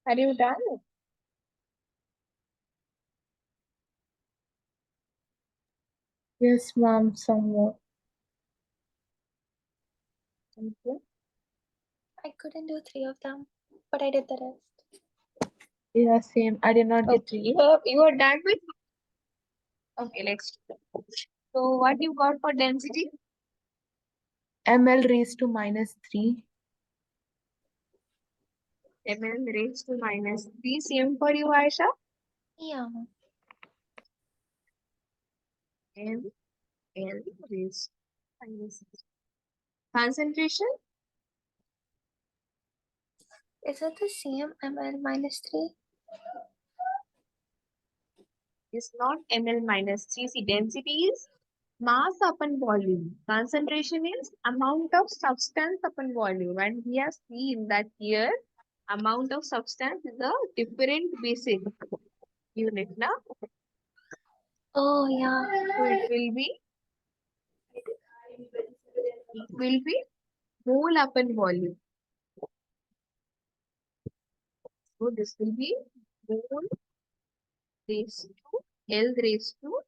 Speaker 1: Are you done?
Speaker 3: Yes, ma'am, somewhat.
Speaker 1: Thank you.
Speaker 2: I couldn't do three of them, but I did the rest.
Speaker 3: Yeah, same. I did not get
Speaker 1: Okay, you are done with. Okay, let's. So what you got for density?
Speaker 3: ml raised to minus 3.
Speaker 1: Ml raised to minus 3. Same for you, Aisha.
Speaker 2: Yeah.
Speaker 1: M L raised to minus 3. Concentration
Speaker 2: Is it the same ml minus 3?
Speaker 1: is not ml minus 3. See, density is mass upon volume. Concentration is amount of substance upon volume. And we have seen that here Amount of substance is a different basic unit now.
Speaker 2: Oh yeah.
Speaker 1: So it will be mole upon volume. So this will be mole raised to L raised to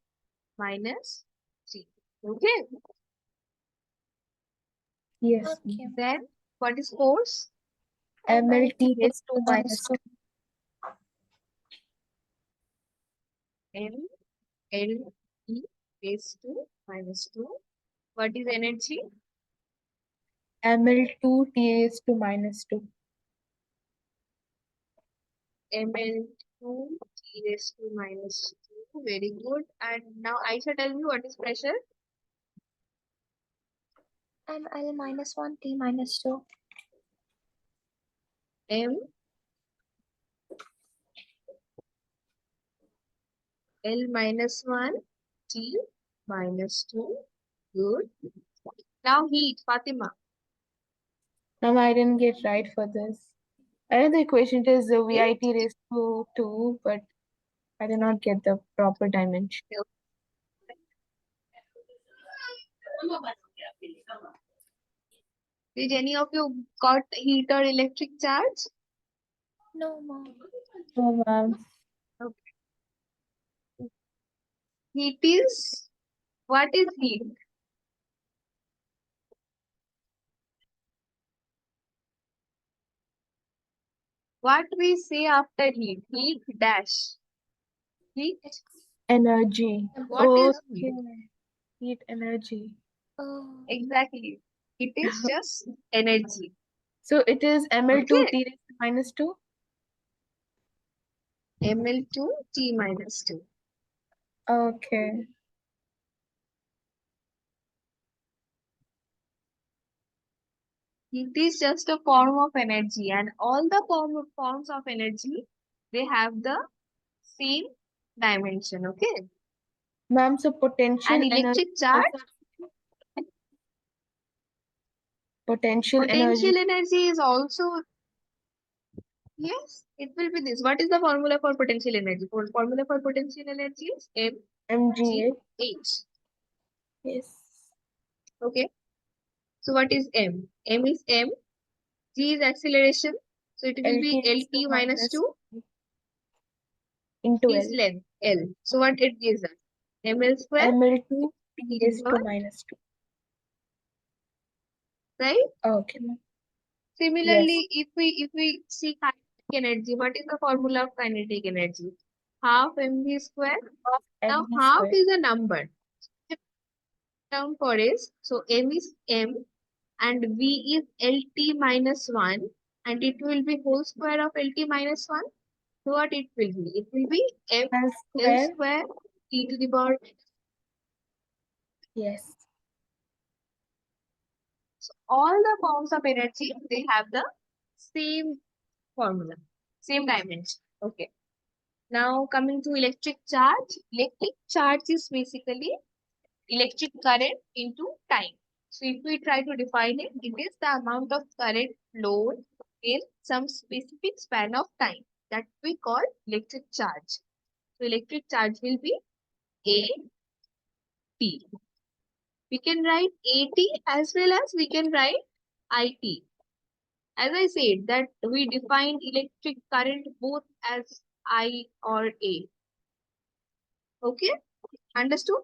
Speaker 1: minus G. Okay.
Speaker 3: Yes.
Speaker 2: Okay.
Speaker 1: Then what is force?
Speaker 3: MLT raised to
Speaker 2: minus
Speaker 3: minus
Speaker 2: 2.
Speaker 1: M L E raised to minus 2. What is energy?
Speaker 3: ML2 T raised to minus 2.
Speaker 1: Ml2 T raised to minus 2. Very good. And now I shall tell you what is pressure.
Speaker 2: ML minus 1 T minus 2.
Speaker 1: M L minus 1 T minus 2. Good. Now heat, Fatima.
Speaker 3: Now I didn't get right for this. I know the equation is the
Speaker 1: Okay.
Speaker 3: VIT raised to 2, but I did not get the proper dimension.
Speaker 1: Did any of you got heat or electric charge?
Speaker 2: No, mom.
Speaker 3: Oh, ma'am.
Speaker 1: Okay. Heat is, what is heat? What we say after heat? Heat dash. Heat.
Speaker 3: Energy.
Speaker 1: What is heat?
Speaker 3: Okay. Heat energy.
Speaker 2: Oh.
Speaker 1: Exactly. It is just energy.
Speaker 3: So it is ML2
Speaker 1: Okay.
Speaker 3: T raised to minus 2?
Speaker 1: Ml2 T minus 2.
Speaker 3: Okay.
Speaker 1: Heat is just a form of energy, and all the forms of energy, they have the same dimension. Okay.
Speaker 3: Ma'am, so potential
Speaker 1: And
Speaker 3: energy
Speaker 1: electric charge,
Speaker 3: also potential energy.
Speaker 1: potential energy is also, yes, it will be this. What is the formula for potential energy? Formula for potential energy is
Speaker 3: MGA.
Speaker 1: mgh.
Speaker 3: Yes.
Speaker 1: Okay. So what is m? M is m. G is acceleration. So it will
Speaker 3: LT
Speaker 1: be
Speaker 3: raised to
Speaker 1: lt minus
Speaker 3: minus
Speaker 1: 2
Speaker 3: into
Speaker 1: is
Speaker 3: L.
Speaker 1: length L. So what it gives us? ml square
Speaker 3: ML2 T
Speaker 1: to the
Speaker 3: raised to
Speaker 1: power,
Speaker 3: minus 2.
Speaker 1: right?
Speaker 3: Okay. Yes.
Speaker 1: Similarly, if we see kinetic energy, what is the formula of kinetic energy? Half mv square.
Speaker 3: Of
Speaker 1: Now
Speaker 3: MV
Speaker 1: half
Speaker 3: square.
Speaker 1: is a number. Down for is, so m is m and v is lt minus 1 and it will be whole square of lt minus 1. So what it will be? It will be m
Speaker 3: L
Speaker 1: l
Speaker 3: square.
Speaker 1: square t to the power.
Speaker 3: Yes.
Speaker 1: So all the forms of energy, they have the same formula, same dimension. Okay. Now coming to electric charge. Electric charge is basically electric current into time. So if we try to define it, it is the amount of current flowed in some specific span of time that we call electric charge. So electric charge will be AT. We can write AT as well as we can write IT. As I said that we define electric current both as I or A. Okay, understood?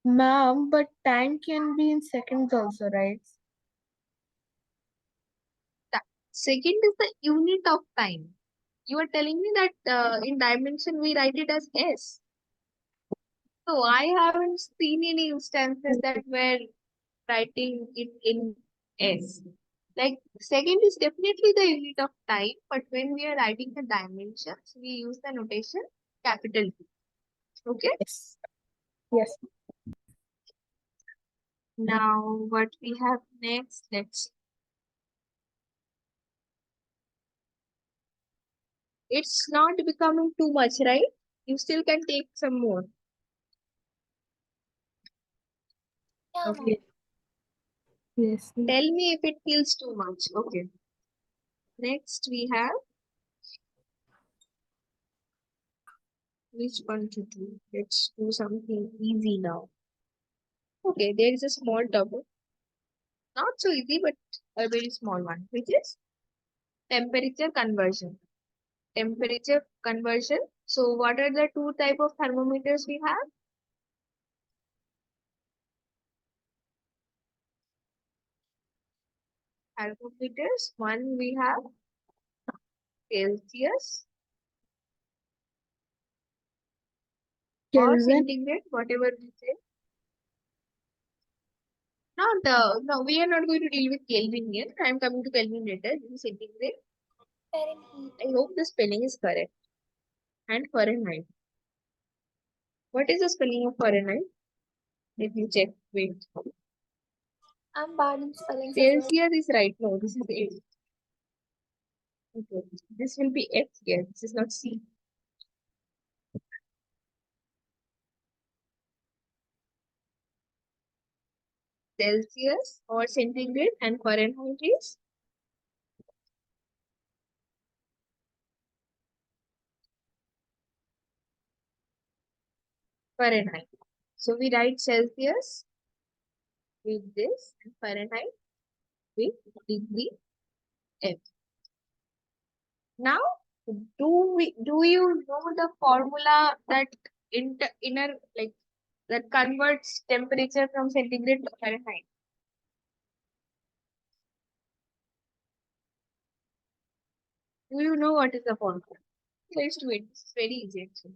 Speaker 3: Ma'am, but time can be in seconds also, right?
Speaker 1: Second is the unit of time. You are telling me that in dimension we write it as S. So I haven't seen any instances that were writing it in S. Like second is definitely the unit of time, but when we are writing the dimensions, we use the notation capital T. Okay.
Speaker 3: Yes. Yes.
Speaker 1: Now what we have next, let's see. It's not becoming too much, right? You still can take some more.
Speaker 2: Yeah, mom.
Speaker 1: Okay.
Speaker 3: Yes.
Speaker 1: Tell me if it feels too much. Okay. Next we have which one to do. Let's do something easy now. Okay, there is a small topic. Not so easy, but a very small one, which is temperature conversion. Temperature conversion. So what are the two type of thermometers we have? Thermometers. One we have Celsius or
Speaker 3: Kelvin.
Speaker 1: centigrade, whatever we say. No, we are not going to deal with Kelvin here. I am coming to Kelvin later. This is centigrade.
Speaker 2: Fahrenheit.
Speaker 1: I hope the spelling is correct. And Fahrenheit. What is the spelling of Fahrenheit? Let me check. Wait.
Speaker 2: I'm bad in spellings as well.
Speaker 1: Celsius is right. No, this is F. Okay. This will be F here. This is not C. Celsius or centigrade and Fahrenheit is Fahrenheit. So we write Celsius with this and Fahrenheit with degree F. Now, do you know the formula that inner like that converts temperature from centigrade to Fahrenheit? Do you know what is the formula? Let's do it. It's very easy actually.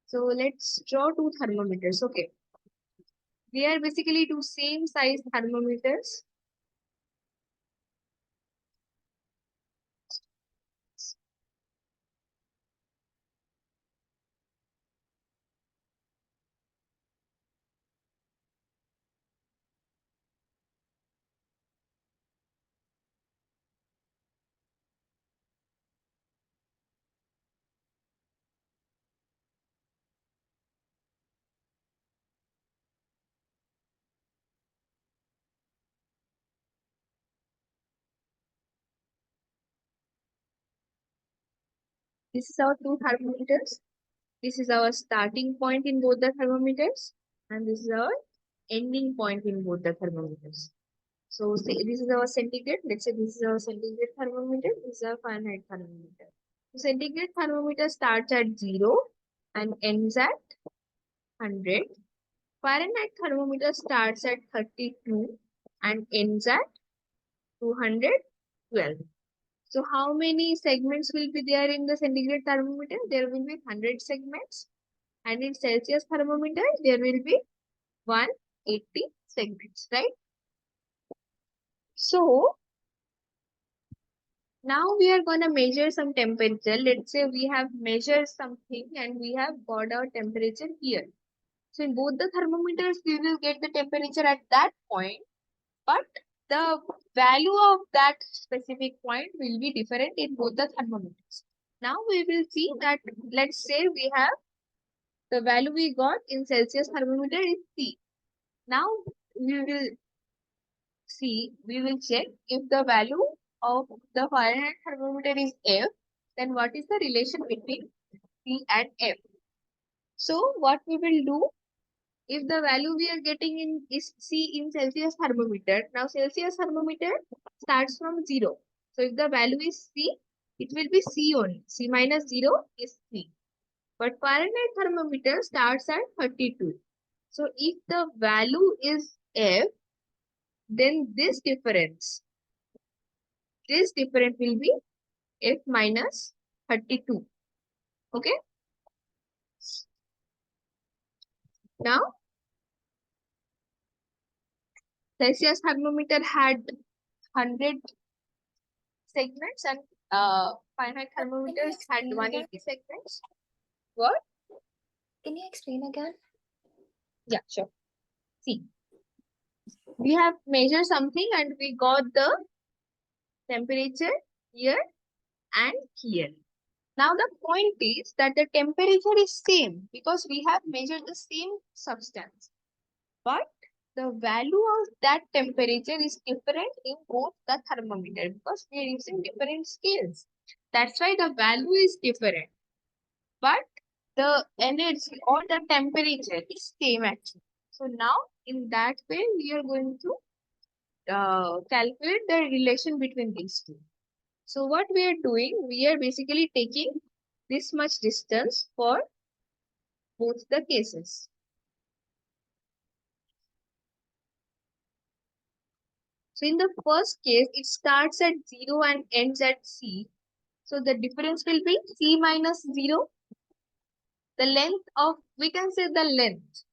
Speaker 1: So let's draw two thermometers. Okay. They are basically two same size thermometers. This is our two thermometers. This is our starting point in both the thermometers, and this is our ending point in both the thermometers. So say this is our centigrade. Let's say this is our centigrade thermometer. This is our Fahrenheit thermometer. The centigrade thermometer starts at 0 and ends at 100. Fahrenheit thermometer starts at 32 and ends at 212. So how many segments will be there in the centigrade thermometer? There will be 100 segments. And in Celsius thermometer, there will be 180 segments, right? So now we are going to measure some temperature. Let's say we have measured something and we have got our temperature here. So in both the thermometers, we will get the temperature at that point, but the value of that specific point will be different in both the thermometers. Now we will see that, let's say we have the value we got in Celsius thermometer is C. Now we will we will check if the value of the Fahrenheit thermometer is F, then what is the relation between C and F? So what we will do, if the value we are getting in is C in Celsius thermometer, now Celsius thermometer starts from 0. So if the value is C, it will be C only. C minus 0 is C. But Fahrenheit thermometer starts at 32. So if the value is F, then this difference will be F minus 32. Okay. Now, Celsius thermometer had 100 segments and Fahrenheit
Speaker 2: Can you
Speaker 1: thermometers had
Speaker 2: explain again?
Speaker 1: 180 segments. What?
Speaker 2: Can you explain again?
Speaker 1: Yeah, sure. See, we have measured something and we got the temperature here and here. Now the point is that the temperature is same because we have measured the same substance. But the value of that temperature is different in both the thermometer because we are using different scales. That's why the value is different. But the energy or the temperature is same actually. So now in that way we are going to calculate the relation between these two. So what we are doing, we are basically taking this much distance for both the cases. So in the first case, it starts at 0 and ends at C. So the difference will be C minus 0. The length of, we can say the length.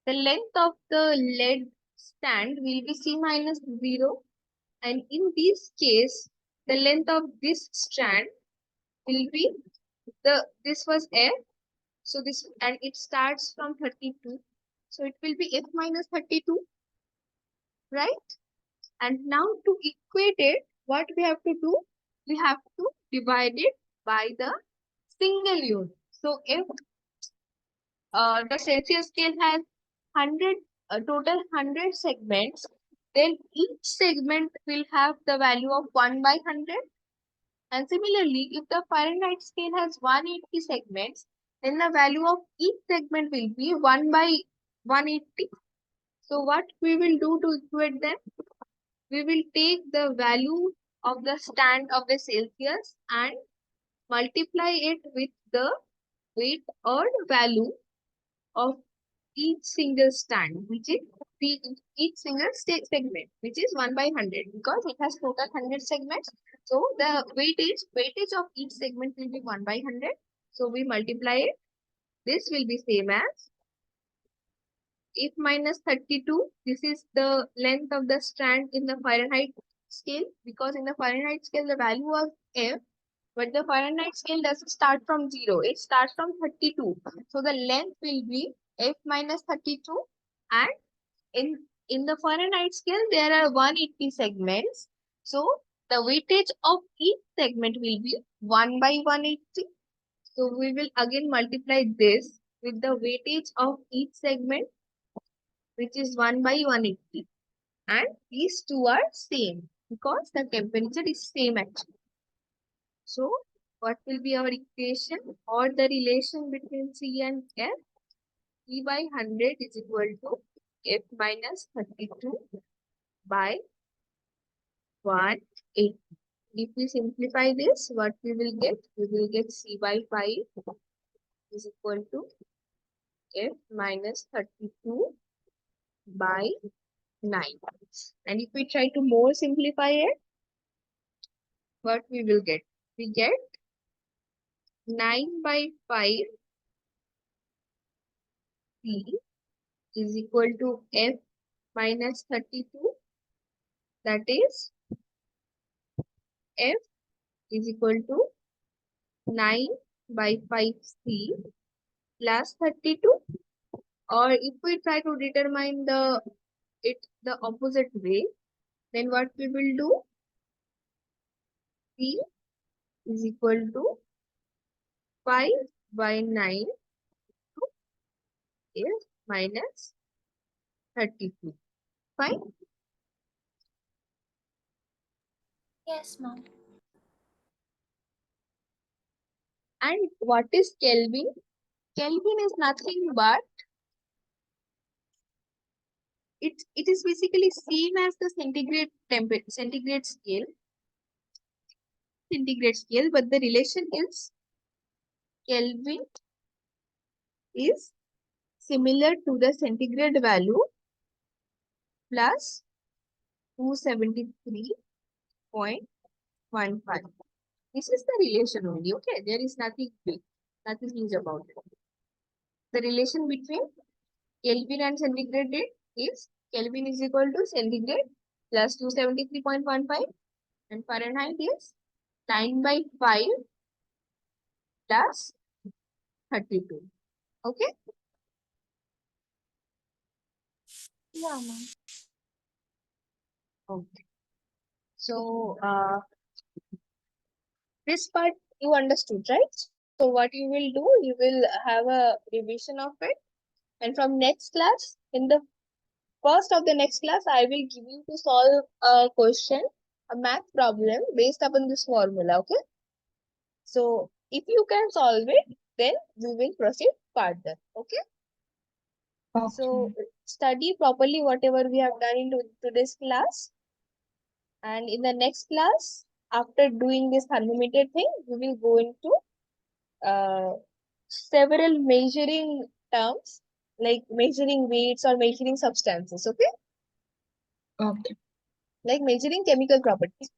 Speaker 1: The length of the lead stand will be C minus 0. And in this case, the length of this strand will be this was F. So this, and it starts from 32. So it will be F minus 32, right? And now to equate it, what we have to do? We have to divide it by the single unit. So if the Celsius scale has 100, total 100 segments, then each segment will have the value of 1 by 100. And similarly, if the Fahrenheit scale has 180 segments, then the value of each segment will be 1 by 180. So what we will do to equate them? We will take the value of the stand of the Celsius and multiply it with the weight or value of each single stand, which is each single segment, which is 1 by 100 because it has total 100 segments. So the weightage of each segment will be 1 by 100. So we multiply it. This will be same as F minus 32. This is the length of the strand in the Fahrenheit scale because in the Fahrenheit scale the value of F, but the Fahrenheit scale doesn't start from 0. It starts from 32. So the length will be F minus 32, and in the Fahrenheit scale there are 180 segments. So the weightage of each segment will be 1 by 180. So we will again multiply this with the weightage of each segment, which is 1 by 180. And these two are same because the temperature is same actually. So what will be our equation or the relation between C and F? C by 100 is equal to F minus 32 by 180. If we simplify this, what we will get? We will get C by 5 is equal to F minus 32 by 9. And if we try to more simplify it, what we will get? We get 9 by 5 C is equal to F minus 32. That is F is equal to 9 by 5C plus 32. Or if we try to determine the opposite way, then what we will do? C is equal to 5 by 9 is minus 32. Fine.
Speaker 2: Yes, ma'am.
Speaker 1: And what is Kelvin? Kelvin is nothing but it is basically same as the centigrade scale, but the relation is Kelvin is similar to the centigrade value plus 273.15. This is the relation only, okay? There is nothing big, nothing huge about it. The relation between Kelvin and centigrade is Kelvin is equal to centigrade plus 273.15 and Fahrenheit is 9 by 5 plus 32. Okay?
Speaker 2: Yeah, ma'am.
Speaker 1: Okay. So, this part you understood, right? So what you will do, you will have a revision of it. And from next class, in the first of the next class, I will give you to solve a question, a math problem based upon this formula. Okay. So if you can solve it, then we will proceed further. Okay. So
Speaker 3: Okay.
Speaker 1: study properly whatever we have done in today's class. And in the next class, after doing this thermometer thing, we will go into several measuring terms like measuring weights or measuring substances. Okay.
Speaker 3: Okay.
Speaker 1: Like measuring chemical properties.